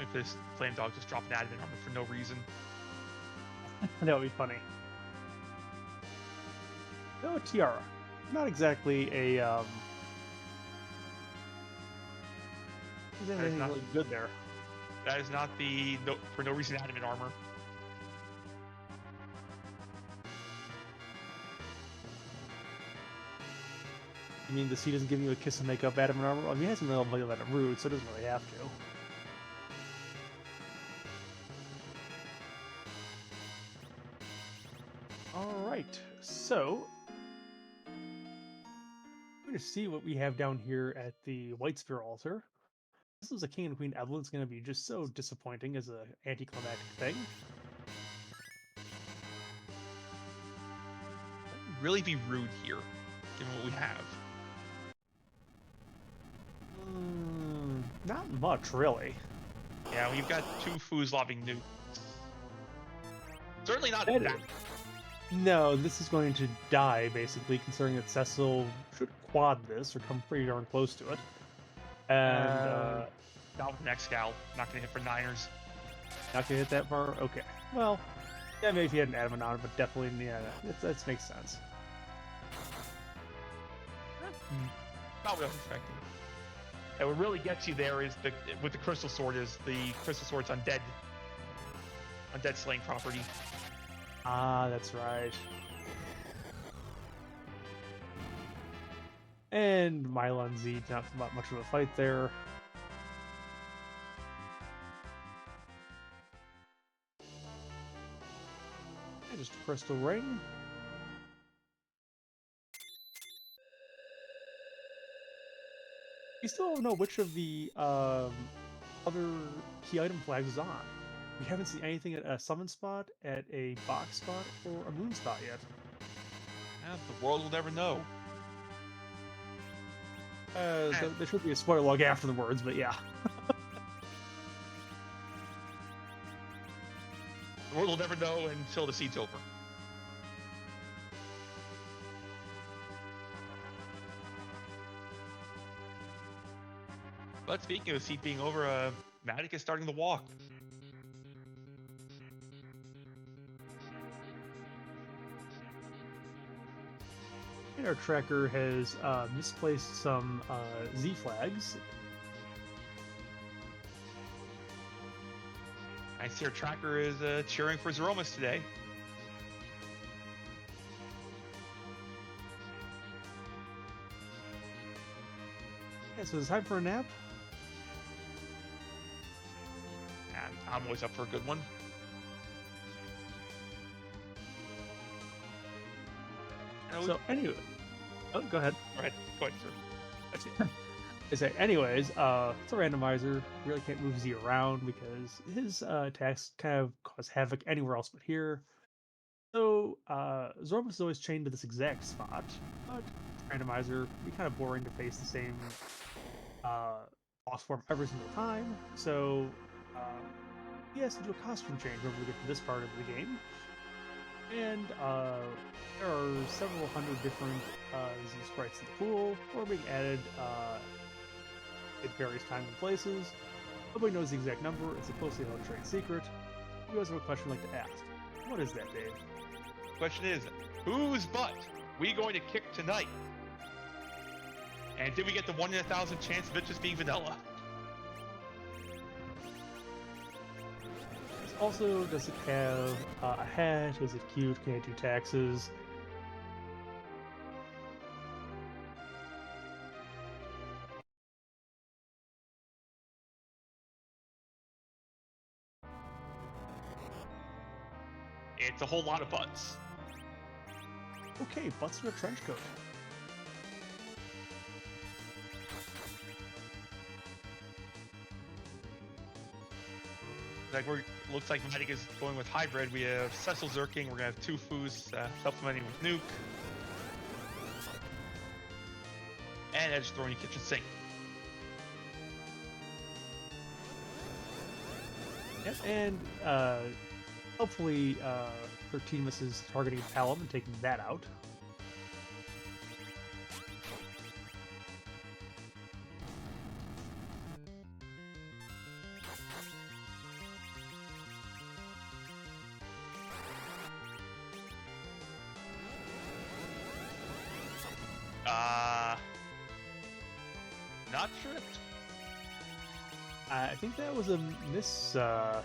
If this flame dog just dropped an adamant armor for no reason. That would be funny. Oh, Tiara. Not exactly a, Isn't anything really good there. That is not the for no reason adamant armor. You mean the C doesn't give you a kiss and make up adamant armor? Well, I mean, he hasn't really let it rude, so it doesn't really have to. Alright, so I'm going to see what we have down here at the White Spear altar. This is a King and Queen Evelyn. It's going to be just so disappointing as an anticlimactic thing. That would really be rude here, given what we have. Not much, really. Yeah, we've got two foos lobbing nukes. Certainly not That that. No, this is going to die, basically, considering that Cecil should quad this, or come pretty darn close to it. And, not with next gal. Not gonna hit for 9ers. not gonna hit that far? Okay. Well, yeah, maybe if he had an adamant on it, but definitely, yeah, that makes sense. Not what I was expecting. And what really gets you there is with the crystal sword is the crystal sword's undead slaying property. Ah, that's right. And Milo and Z, not much of a fight there. And just a crystal ring. We still don't know which of the other key item flags is on. We haven't seen anything at a summon spot, at a box spot, or a moon spot yet. Yeah, the world will never know. There should be a spoiler log after the words, but yeah. The world will never know until the seed's over. But speaking of the seed being over, Matic is starting to walk. And our tracker has misplaced some Z flags. I see our tracker is cheering for Zeromus today. Yeah, so it's time for a nap. And I'm always up for a good one. So anyway, oh, go ahead. Go ahead, sir. That's it. I say, anyways, it's a randomizer. Really can't move Z around because his attacks kind of cause havoc anywhere else but here. So Zormus is always chained to this exact spot, but randomizer, be kind of boring to face the same boss form every single time. So he has to do a costume change when we get to this part of the game. And there are several hundred different Z sprites in the pool, or being added at various times and places. Nobody knows the exact number. It's a closely held trade secret. You guys have a question I'd like to ask. What is that, Dave? Question is, whose butt we going to kick tonight? And did we get the 1 in 1,000 chance of it just being vanilla? Also, does it have a hat? Is it cute? Can it do taxes? It's a whole lot of butts. Okay, butts in a trench coat. Looks like Matic is going with hybrid. We have Cecil Zerking. We're gonna have two Foos supplementing with Nuke, and Edge throwing kitchen sink. Yep, and hopefully her team is targeting Palom and taking that out. Not sure. I think that was a miss there.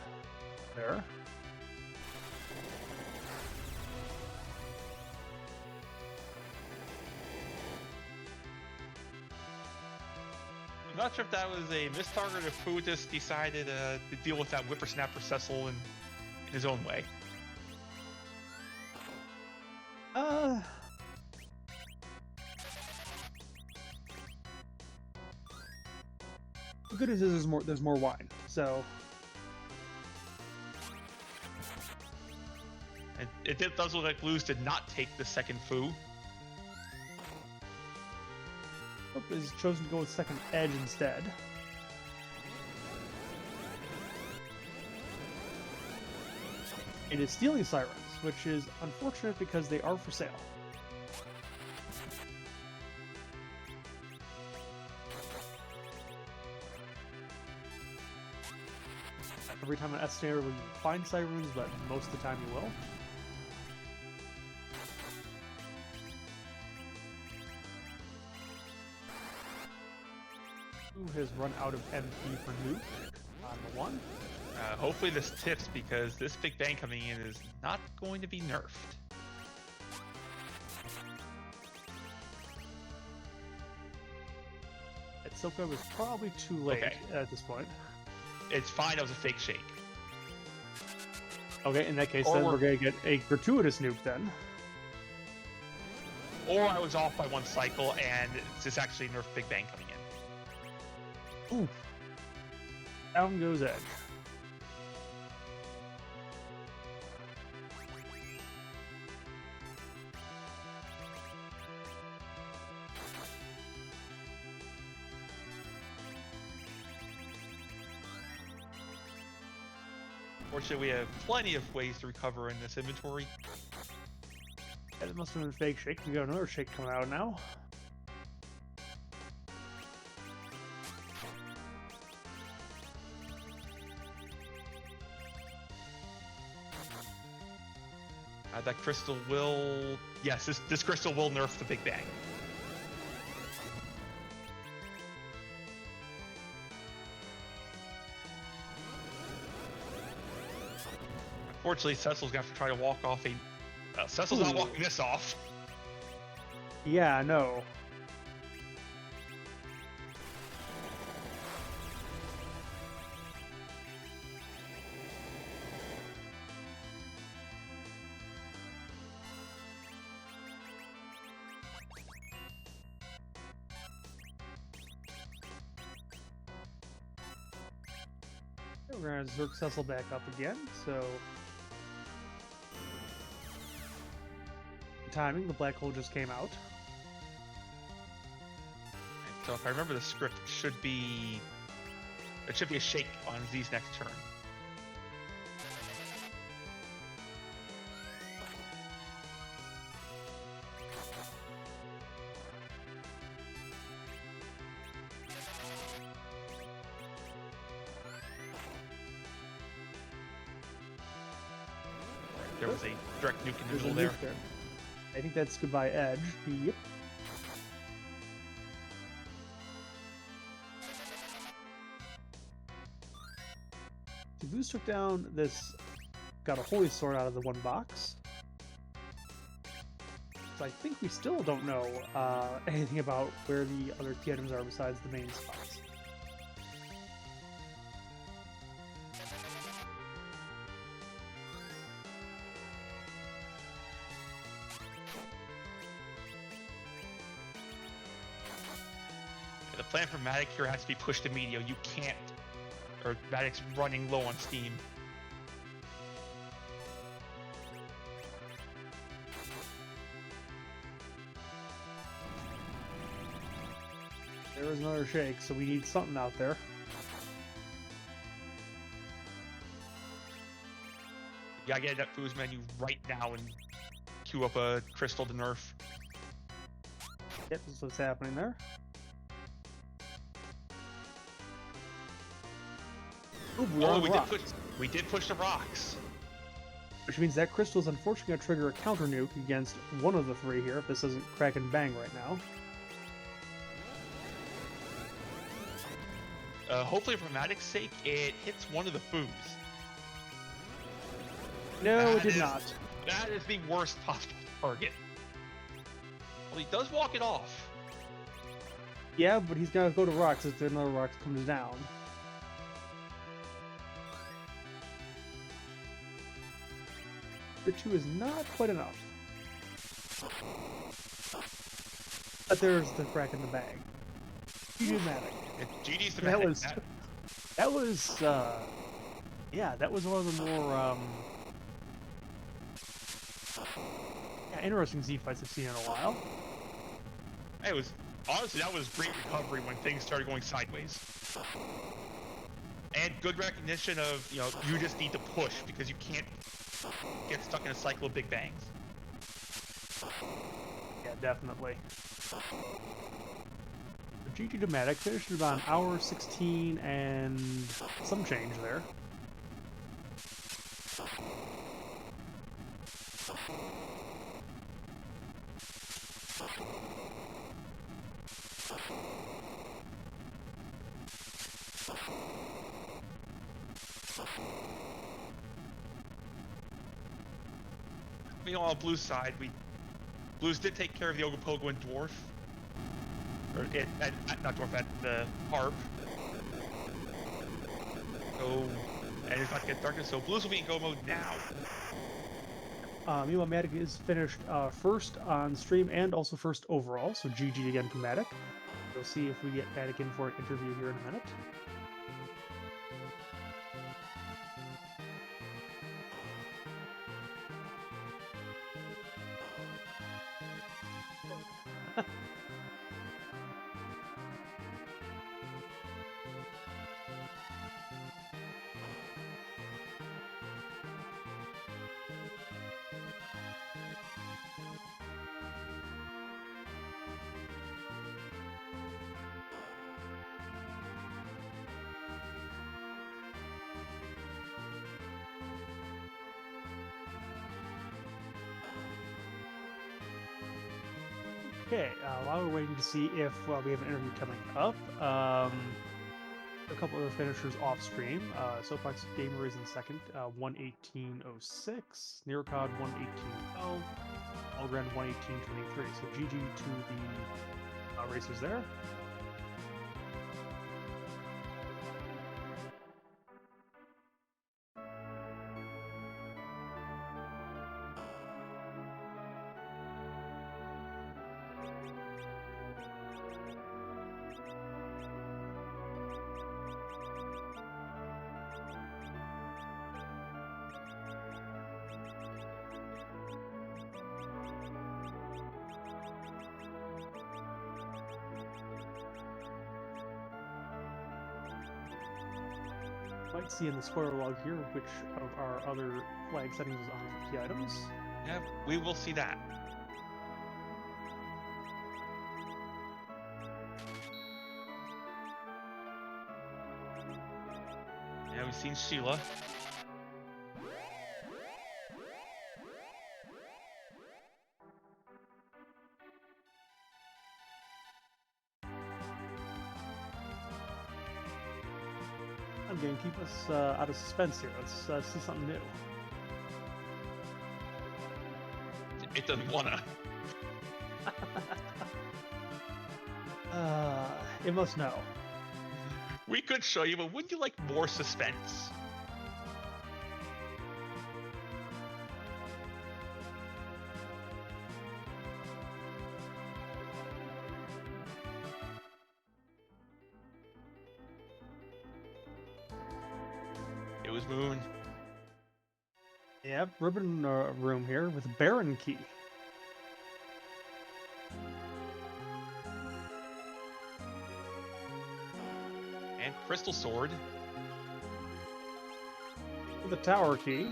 I'm not sure if that was a missed target or if Fu just decided to deal with that whippersnapper Cecil in his own way. The good news is there's more wine, so. And it does look like Blues did not take the second Fu. Hope has chosen to go with second Edge instead. It is stealing Sirens, which is unfortunate because they are for sale. Every time an S snare will find Sirens, but most of the time you will. Who has run out of MP for nuke on the 1? Hopefully this tips because this Big Bang coming in is not going to be nerfed. Silka was probably too late at this point. It's fine, that was a fake shake. Okay, in that case, then we're going to get a gratuitous nuke then. Or I was off by 1 cycle and it's just actually nerf Big Bang coming in. Ooh. Down goes Edge. Fortunately, we have plenty of ways to recover in this inventory. That must have been a fake shake. We got another shake coming out now. That crystal will... Yes, this crystal will nerf the Big Bang. Unfortunately, Cecil's going to have to try to walk off a... Cecil's not walking this off. Yeah, I know. We're going to Zerk Cecil back up again, so... Timing, the black hole just came out. So if I remember the script, it should be a shake on Z's next turn. There was a direct nuke in the middle there. I think that's goodbye Edge. Yep. The Boost took down this, got a Holy Sword out of the 1 box. So I think we still don't know anything about where the other key items are besides the main spots. The plan for Matic here has to be pushed to Medio. You can't, or Matic's running low on steam. There was another shake, so we need something out there. You gotta get that foods menu right now and queue up a crystal to nerf. Yep, this is what's happening there. Ooh, we did push the rocks. Which means that crystal is unfortunately going to trigger a counter nuke against one of the 3 here, if this doesn't crack and bang right now. Hopefully for Matic's sake, it hits one of the foos. No, it did not. That is the worst possible target. Well, he does walk it off. Yeah, but he's got to go to rocks if another rock comes down. Number 2 is not quite enough. But there's the crack in the bag. Dramatic. GD's the That was yeah, that was one of the more interesting Z fights I've seen in a while. It was honestly that was great recovery when things started going sideways. And good recognition of, you just need to push because you can't get stuck in a cycle of Big Bangs. Yeah, definitely. GG Dramatic finished at about 1 hour 16 and some change there. Meanwhile, on Blue's side, Blues did take care of the Ogopogo and Dwarf. Or not Dwarf, at the Harp. So, and it's not to get darker, so Blues will be in go mode now. Meanwhile, Matic is finished first on stream and also first overall, so GG again to Matic. We'll see if we get Matic in for an interview here in a minute. Okay, while we're waiting to see if we have an interview coming up, a couple other finishers off stream. Soapbox Gamer is in second, 118.06. Nearcod 118.12. Allgrand 118.23. So GG to the racers there. Might see in the spoiler log here which of our other flag settings is on for key items. Yeah, we will see that. Yeah, we've seen Sheila. Again, keep us out of suspense here. Let's see something new. It doesn't wanna. It must know. We could show you, but wouldn't you like more suspense? It was Moon. Yep, ribbon room here with a Baron key. And Crystal Sword. With a tower key.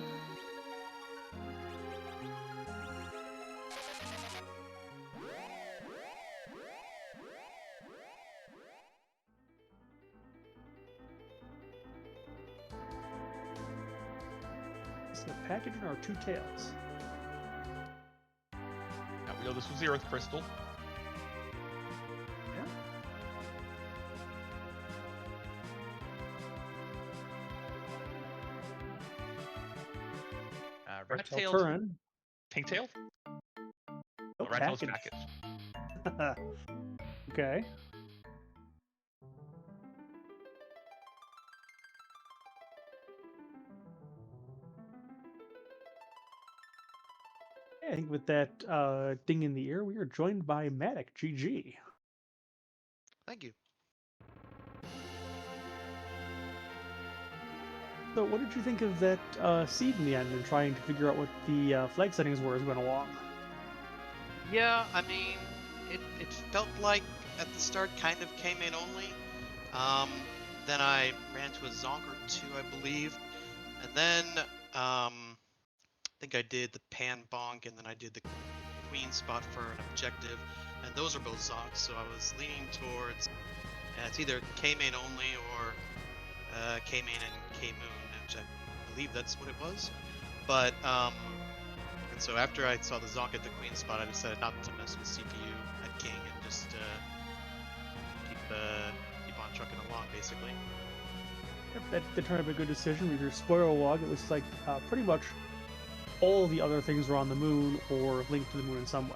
A package or two tails? Now we know this was the Earth Crystal. Yeah. Rat-tailed. Turin. Pink-tailed? Oh, Rat-tailed package. package. Okay. I think with that ding in the ear, we are joined by Matic. GG. Thank you. So, what did you think of that seed in the end and trying to figure out what the flag settings were as we went along? Yeah, I mean, it felt like at the start kind of came in only. Then I ran to a zonk or two, I believe. And then I think I did the pan bonk, and then I did the queen spot for an objective. And those are both zonks, so I was leaning towards it's either K-main only or K-main and K-moon, which I believe that's what it was. But and so after I saw the zonk at the queen spot, I decided not to mess with CPU at king and just keep on trucking along, basically. That turned out to be a good decision. With your spoiler log, it looks like pretty much all the other things are on the moon or linked to the moon in some way.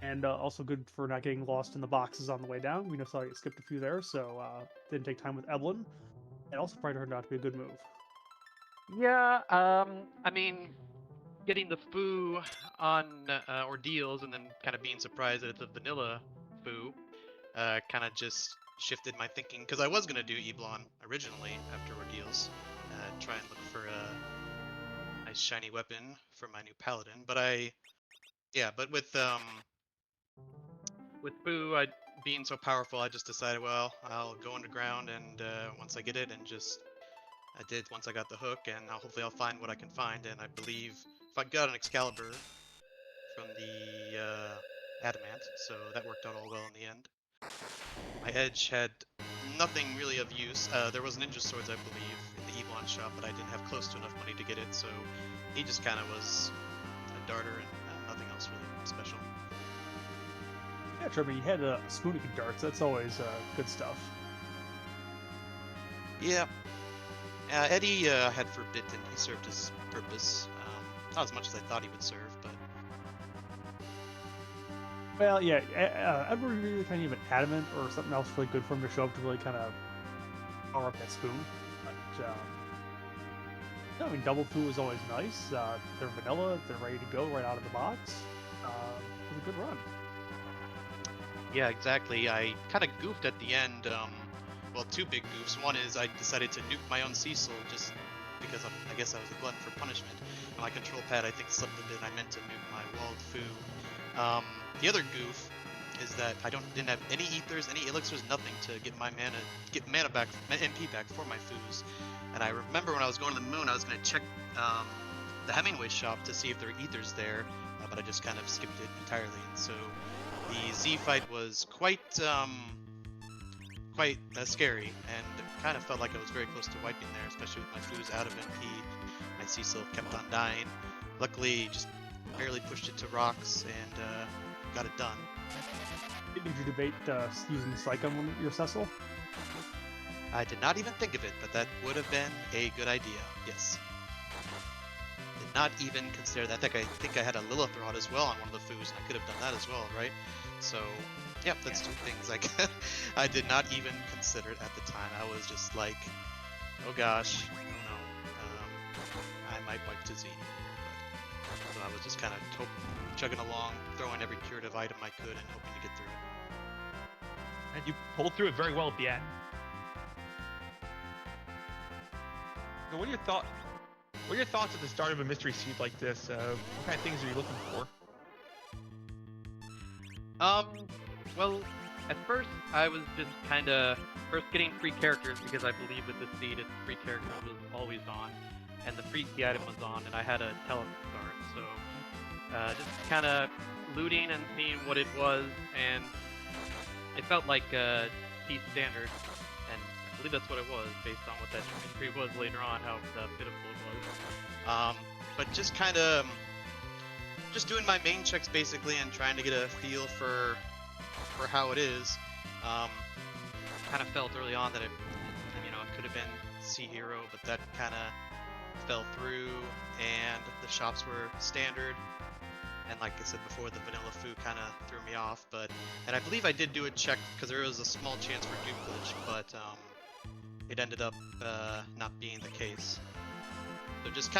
And also good for not getting lost in the boxes on the way down. We know saw you skipped a few there, so didn't take time with Evelyn. It also probably turned out to be a good move. Yeah, I mean, getting the foo on ordeals and then kind of being surprised that it's a vanilla foo kind of just shifted my thinking, because I was going to do Eblon originally after ordeals, try and look for a nice shiny weapon for my new paladin, but but with foo being so powerful, I just decided, well, I'll go underground, and once I get it, and I did once I got the hook, and hopefully I'll find what I can find. And I believe if I got an Excalibur from the Adamant, so that worked out all well in the end. My edge had nothing really of use. There was Ninja Swords, I believe, in the Eblon shop, but I didn't have close to enough money to get it, so he just kind of was a darter and nothing else really special. Yeah, Trevor, you had Spoonie darts. That's always good stuff. Yeah. Eddie had Forbidden. He served his purpose. Not as much as I thought he would serve, but... Well, yeah, Edward really kind of need an adamant or something else really good for him to show up to really kind of power up that spoon. But, no, I mean, double foo is always nice. They're vanilla. They're ready to go right out of the box. It was a good run. Yeah, exactly. I kind of goofed at the end. Well, two big goofs. One is I decided to nuke my own Cecil just because I guess I was a glutton for punishment. And my control pad, I think, slipped a bit. I meant to nuke my walled foo. The other goof is that I didn't have any ethers, any elixirs, nothing to get my mana back, MP back for my foos. And I remember when I was going to the moon, I was going to check the Hemingway shop to see if there were ethers there, but I just kind of skipped it entirely. And so the Z fight was quite scary, and kind of felt like I was very close to wiping there, especially with my foos out of MP. My Cecil kept on dying. Luckily, just barely pushed it to rocks and got it done. Did you debate using Psych on your Cecil? I did not even think of it, but that would have been a good idea. Yes. Did not even consider that. I think I had a Lilith Rod as well on one of the foos, and I could have done that as well, right? So, yep, that's two things I did not even consider it at the time. I was just like, oh gosh, oh no, I might wipe to Z here. But so I was just kind of chugging along, throwing every curative item I could and hoping to get through it. And you pulled through it very well at the end. So what are your thoughts at the start of a mystery seed like this? What kind of things are you looking for? Well, at first I was just kind of getting free characters, because I believe with this seed, its free character was always on, and the free key item was on, and I had a teleport start, so just kind of looting and seeing what it was, and it felt like T standard, and I believe that's what it was, based on what that mystery was later on, how pitiful it was. But just kind of just doing my main checks basically, and trying to get a feel for how it is. Kind of felt early on that it could have been Sea Hero, but that kind of fell through, and the shops were standard. And like I said before, the vanilla foo kind of threw me off. And I believe I did do a check because there was a small chance for dupe glitch, but it ended up not being the case. So just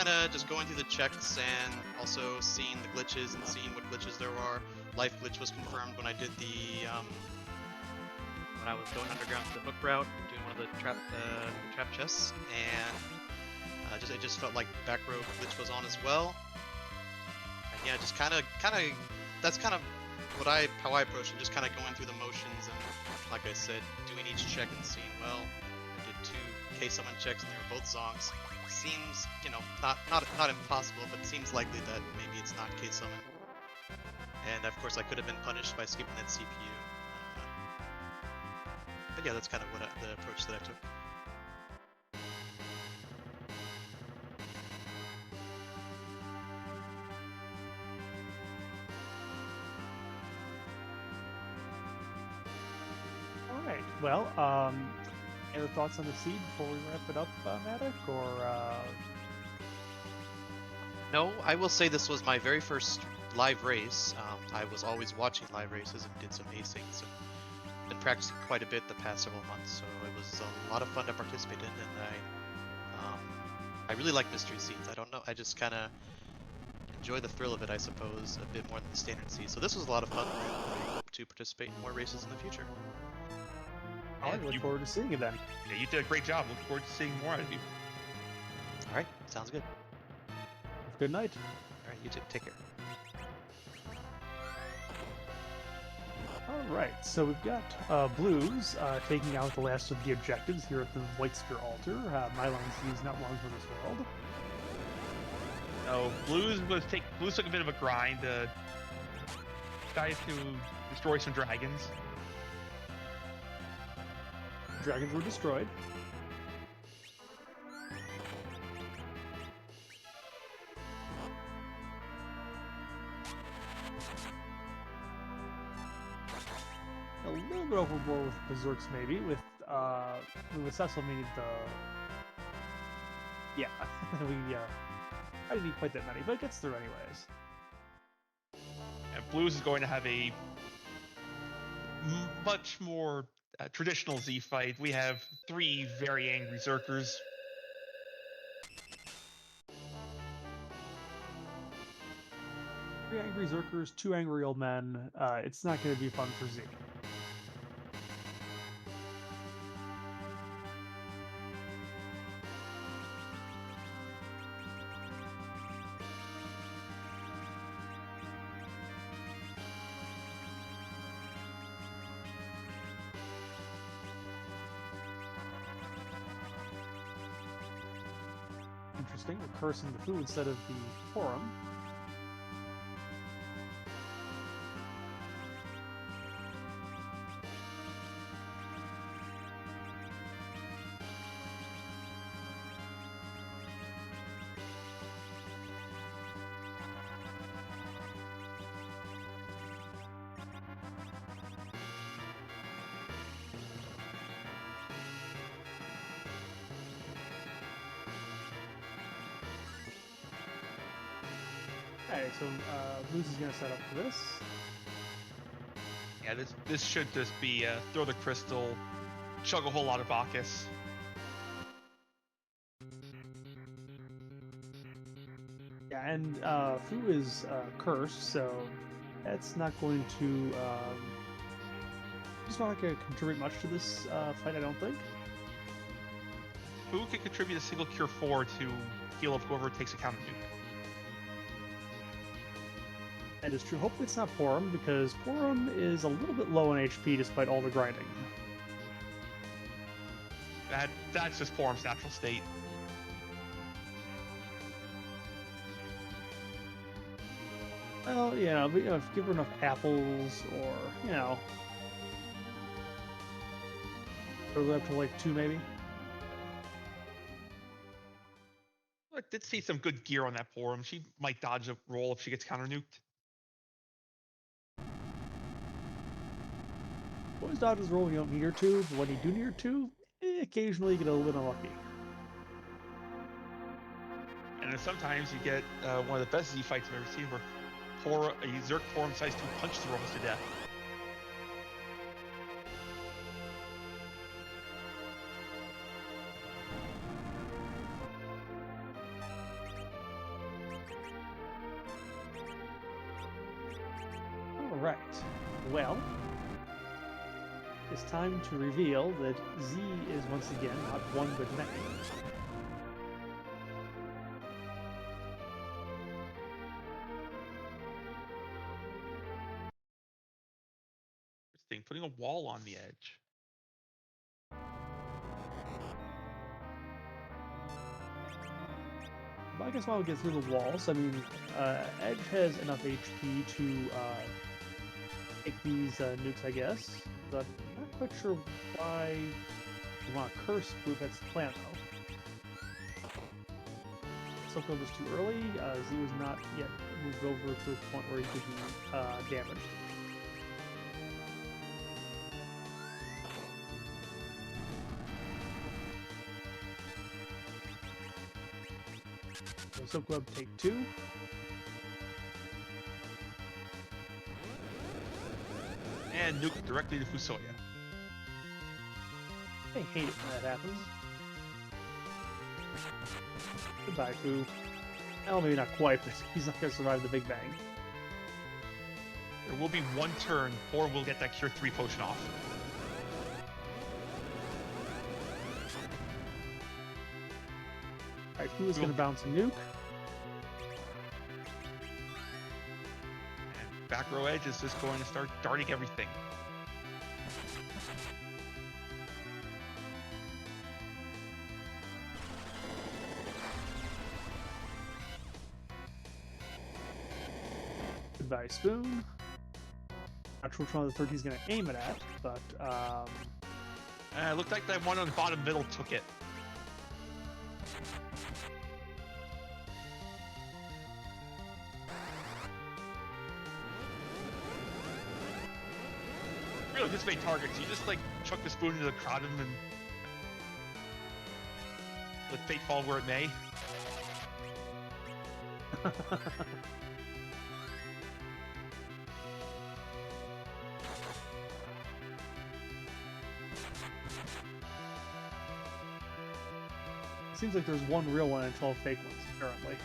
going through the checks and also seeing the glitches and seeing what glitches there are. Life glitch was confirmed when I did when I was going underground to the hook route, doing one of the trap chests, and it just felt like back row glitch was on as well. And yeah, just kind of that's kind of how I approach it, just kind of going through the motions, and like I said, doing each check and seeing, well, I did 2 K-summon checks and they were both zonks. Seems, not impossible, but seems likely that maybe it's not K-summon. And of course I could have been punished by skipping that CPU. But yeah, that's kind of the approach that I took. Right. Well, any other thoughts on the seed before we wrap it up, Matic? Or No, I will say this was my very first live race. I was always watching live races and did some acings and been practicing quite a bit the past several months, so it was a lot of fun to participate in, and I really like mystery scenes. I don't know, I just kind of enjoy the thrill of it, I suppose, a bit more than the standard seed. So this was a lot of fun. I hope to participate in more races in the future. I look forward to seeing it then. Yeah, you did a great job. Looking forward to seeing more out of you. All right, sounds good. Good night. All right, you too. Take care. All right, so we've got Blues taking out the last of the objectives here at the White Sphere Altar. Mylon's not long for this world. So Blues took a bit of a grind. Guys to destroy some dragons. Dragons were destroyed. A little bit overboard with Berserks, maybe. With Cecil needed the. Yeah, I didn't need quite that many, but it gets through anyways. And Blues is going to have a much more traditional Z fight. We have 3 very angry Zerkers. Three angry Zerkers, 2 angry old men. It's not going to be fun for Z. Interesting, we're cursing the food instead of the forum. Okay, so Blues is going to set up for this. Yeah, this should just be throw the crystal, chug a whole lot of Bacchus. Yeah, and Fu is cursed, so that's not going to just not going to contribute much to this fight, I don't think. Who could contribute a single cure 4 to heal up whoever takes a counter nuke? That is true. Hopefully it's not Porum, because Porum is a little bit low on HP despite all the grinding. That's just Forum's natural state. Well, yeah, but, if you give her enough apples, or, or up to like 2 maybe. I did see some good gear on that Forum. She might dodge a roll if she gets counter nuked. Always dodges roll when you don't need her to, but when you do need her to, occasionally you get a little unlucky. And then sometimes you get one of the best Z fights I've ever seen, where a Zerk Forum size 2 punches her almost to death. Alright, well, it's time to reveal that Z is once again not one but many. Interesting, putting a wall on the edge. But I guess while we get through the walls, I mean, Edge has enough HP to take these nukes, I guess. But I'm not quite sure why you want to curse Blue. That's the plan, though. Silco was too early. Z was not yet moved over to a point where he could be damaged. Soap Web, take 2. And nuke directly to Fusoya. I hate it when that happens. Goodbye, Fu. Well, maybe not quite, but he's not going to survive the Big Bang. There will be one turn, or we'll get that Cure 3 potion off. Alright, Fu is going to bounce a nuke. And back row edge is just going to start darting everything. Goodbye, Spoon. Not sure which one of the 13 he's going to aim it at, but It looked like that one on the bottom middle took it. Really, just made targets. You just like chuck the spoon into the crowd and let fate fall where it may. seems like there's one real one and 12 fake ones currently.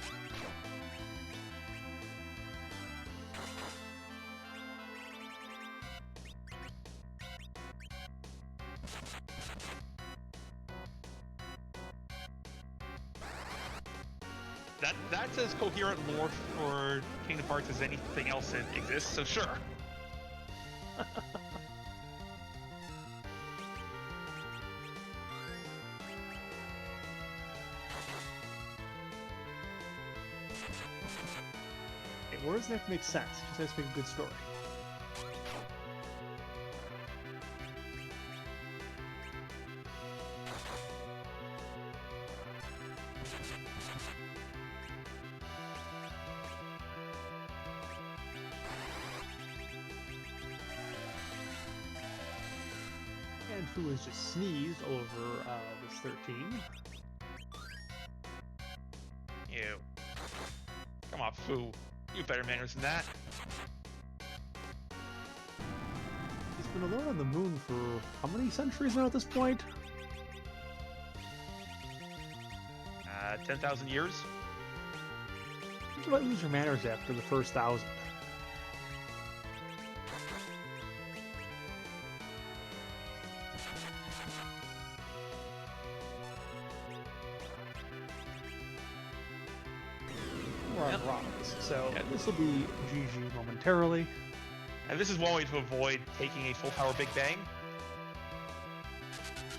That's as coherent lore for Kingdom Hearts as anything else that exists, so sure. Hey, where does that make sense? Just has to make a good story. And Fu has just sneezed over this 13. Ew. Come on, Fu. You have better manners than that. He's been alone on the moon for how many centuries now at this point? 10,000 years? You might lose your manners after the first 1,000. We're on rocks, so Yeah. this will be GG momentarily. And this is one way to avoid taking a full power Big Bang.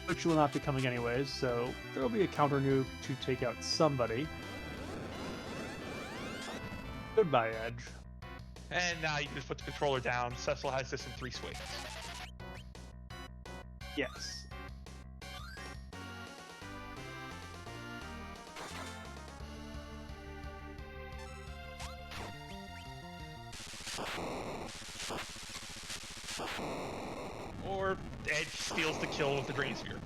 Which will not be coming anyways, so there will be a counter nuke to take out somebody. Goodbye, Edge. And now you can just put the controller down. Cecil has this in 3 swings. Yes. Or Edge steals the kill with the Drain Sphere.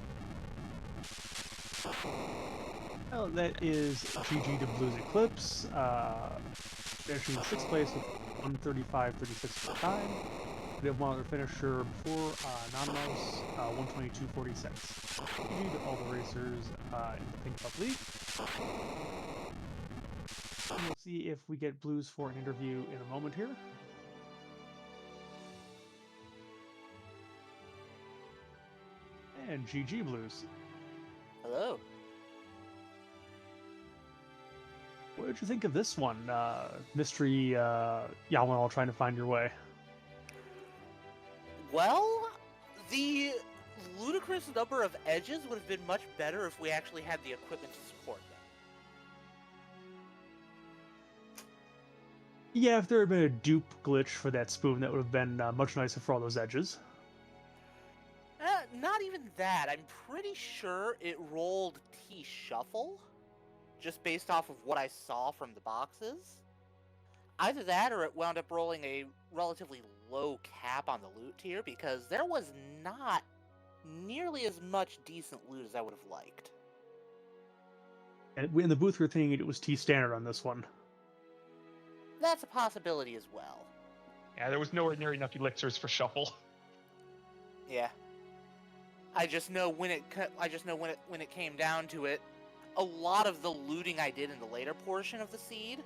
Well, that is GG to Blues Eclipse. Finishing in 6th place with 135.36 for time. We have one other finisher before Anonymous, 122.46. GG to all the racers in the Pink Pup League. And we'll see if we get Blues for an interview in a moment here. And GG Blues. Hello. What did you think of this one? Mystery Yawel trying to find your way. Well, the ludicrous number of edges would have been much better if we actually had the equipment to support them. Yeah, if there had been a dupe glitch for that spoon, that would have been much nicer for all those edges. Not even that. I'm pretty sure it rolled T Shuffle, just based off of what I saw from the boxes. Either that, or it wound up rolling a relatively low cap on the loot tier, because there was not nearly as much decent loot as I would have liked. And in the booth, we were thinking it was T standard on this one. That's a possibility as well. Yeah, there was nowhere near enough elixirs for shuffle. Yeah. I just know when it came down to it, a lot of the looting I did in the later portion of the seed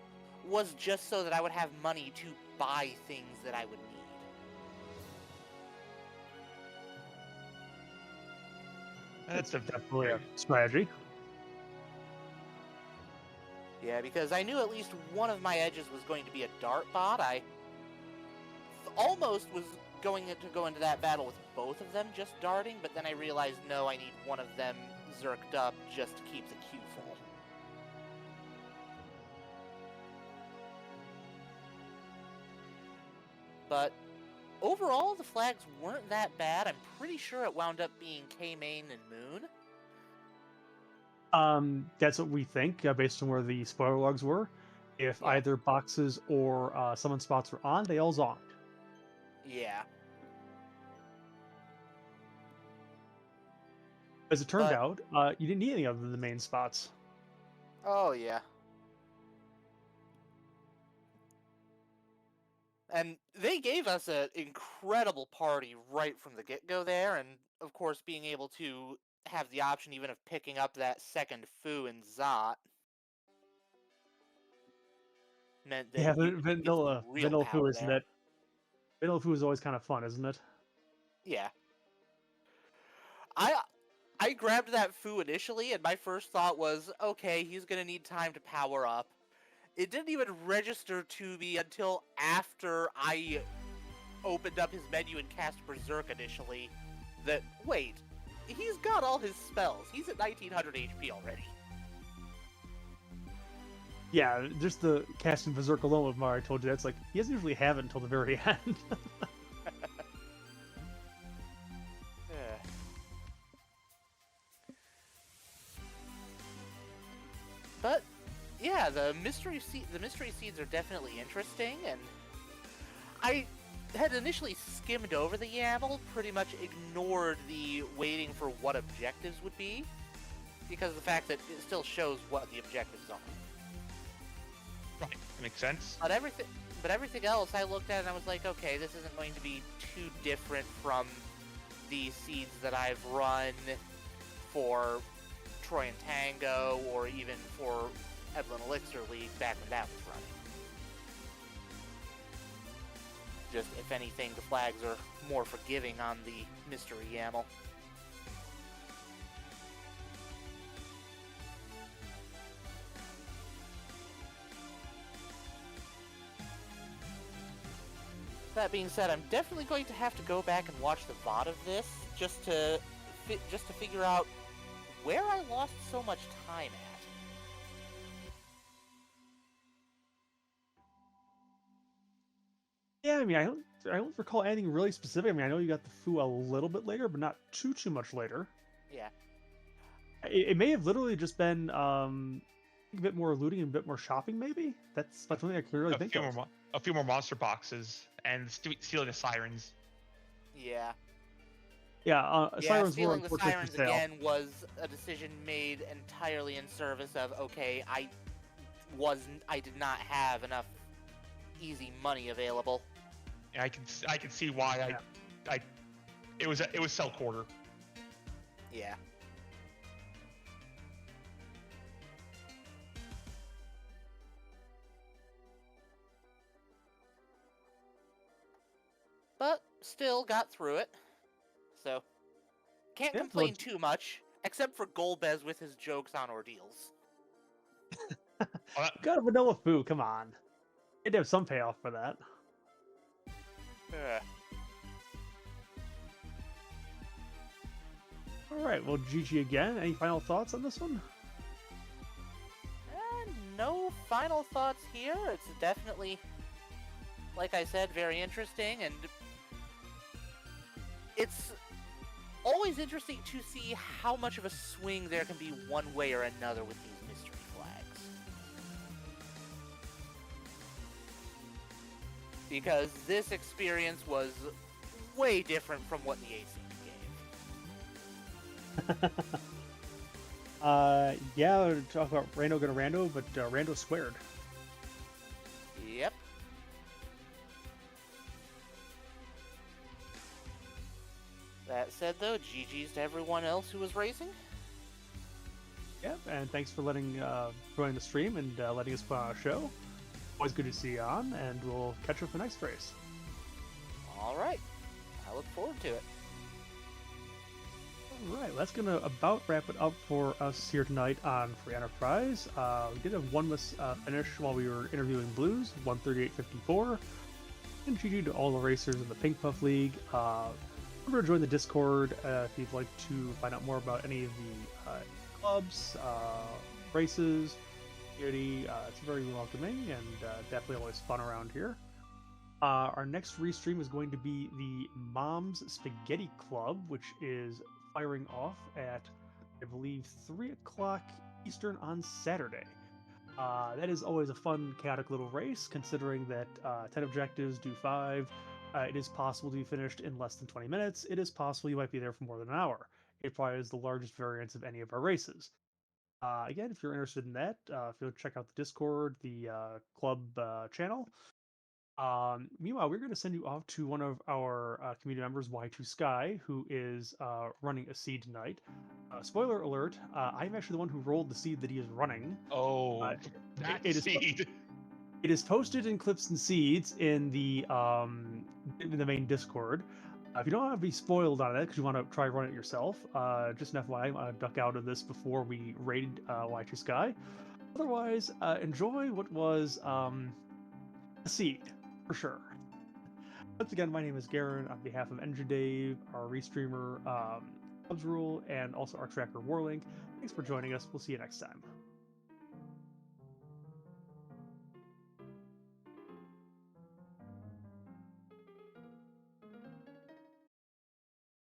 was just so that I would have money to buy things that I would need. That's Definitely a strategy. Yeah, because I knew at least one of my edges was going to be a dart bot. I almost was going to go into that battle with both of them just darting, but then I realized, no, I need one of them zerked up just to keep the queue full. But overall, the flags weren't that bad. I'm pretty sure it wound up being K-Main and Moon. That's what we think, based on where the spoiler logs were. If Yeah. either boxes or summon spots were on, they all zonked. Yeah. As it turned But- out, you didn't need any other than the main spots. Oh, yeah. And they gave us an incredible party right from the get-go there, and of course being able to have the option even of picking up that second Fu and Zot meant that Yeah, you could get some real Vanilla Foo, power isn't there. it? Vanilla Foo is always kind of fun, isn't it? Yeah. I grabbed that Fu initially, and my first thought was, okay, he's gonna need time to power up. It didn't even register to me until after I opened up his menu and cast Berserk initially that, wait, he's got all his spells. He's at 1900 HP already. Yeah, just the casting Berserk alone with Mario, I told you that's like, he doesn't usually have it until the very end. But yeah, the mystery seeds are definitely interesting, and I had initially skimmed over the YAML, pretty much ignored the waiting for what objectives would be, because of the fact that it still shows what the objectives are. Right, makes sense. But everything else I looked at and I was like, okay, this isn't going to be too different from the seeds that I've run for Troy and Tango, or even for Evelyn Elixir League back when that was running. Just, if anything, the flags are more forgiving on the mystery YAML. That being said, I'm definitely going to have to go back and watch the VOD of this just to figure out where I lost so much time at. Yeah, I mean, I don't recall anything really specific. I mean, I know you got the Fu a little bit later, but not too much later. Yeah. It may have literally just been a bit more looting and a bit more shopping, maybe. That's something I clearly think of. A few more monster boxes and stealing the sirens. Yeah. Yeah, Sirens were stealing the unfortunately Sirens for sale. again was a decision made entirely in service of, okay, I did not have enough easy money available. And I can see why it was sell quarter. Yeah. But still got through it. So can't Yeah, complain well, too much, except for Golbez with his jokes on ordeals. Got a Vanilla Fu, come on. It'd have some payoff for that. Alright, well, GG again. Any final thoughts on this one? No final thoughts here. It's definitely, like I said, very interesting, and it's always interesting to see how much of a swing there can be one way or another with these mystery flags. Because this experience was way different from what the AC gave. Yeah, we'll talk about Rando gonna Rando, but Rando squared. Yep. That said, though, GG's to everyone else who was racing. Yep, and thanks for joining the stream and letting us put on a show. Always good to see you on, and we'll catch you for the next race. All right. I look forward to it. All right, that's gonna about wrap it up for us here tonight on Free Enterprise. We did have one less finish while we were interviewing Blues, 138.54. And GG to all the racers in the Pink Puff League. Remember to join the Discord if you'd like to find out more about any of the clubs, races, community. It's very welcoming and definitely always fun around here. Our next restream is going to be the Mom's Spaghetti Club, which is firing off at, I believe, 3 o'clock Eastern on Saturday. That is always a fun, chaotic little race, considering that 10 objectives do 5. It is possible to be finished in less than 20 minutes. It is possible you might be there for more than an hour. It probably is the largest variance of any of our races. Again, if you're interested in that, feel check out the Discord, the club channel. Meanwhile, we're going to send you off to one of our community members, Y2 Sky, who is running a seed tonight. Spoiler alert, I'm actually the one who rolled the seed that he is running. Oh, that it is seed. It is posted in Clips and Seeds in the main Discord. If you don't want to be spoiled on it because you want to try run it yourself, just an FYI, I'm gonna duck out of this before we raid Y2 Sky. Otherwise, enjoy what was a seed for sure. Once again, my name is Garen on behalf of Engine Dave, our restreamer, Clubs Rule, and also our tracker Warlink. Thanks for joining us. We'll see you next time.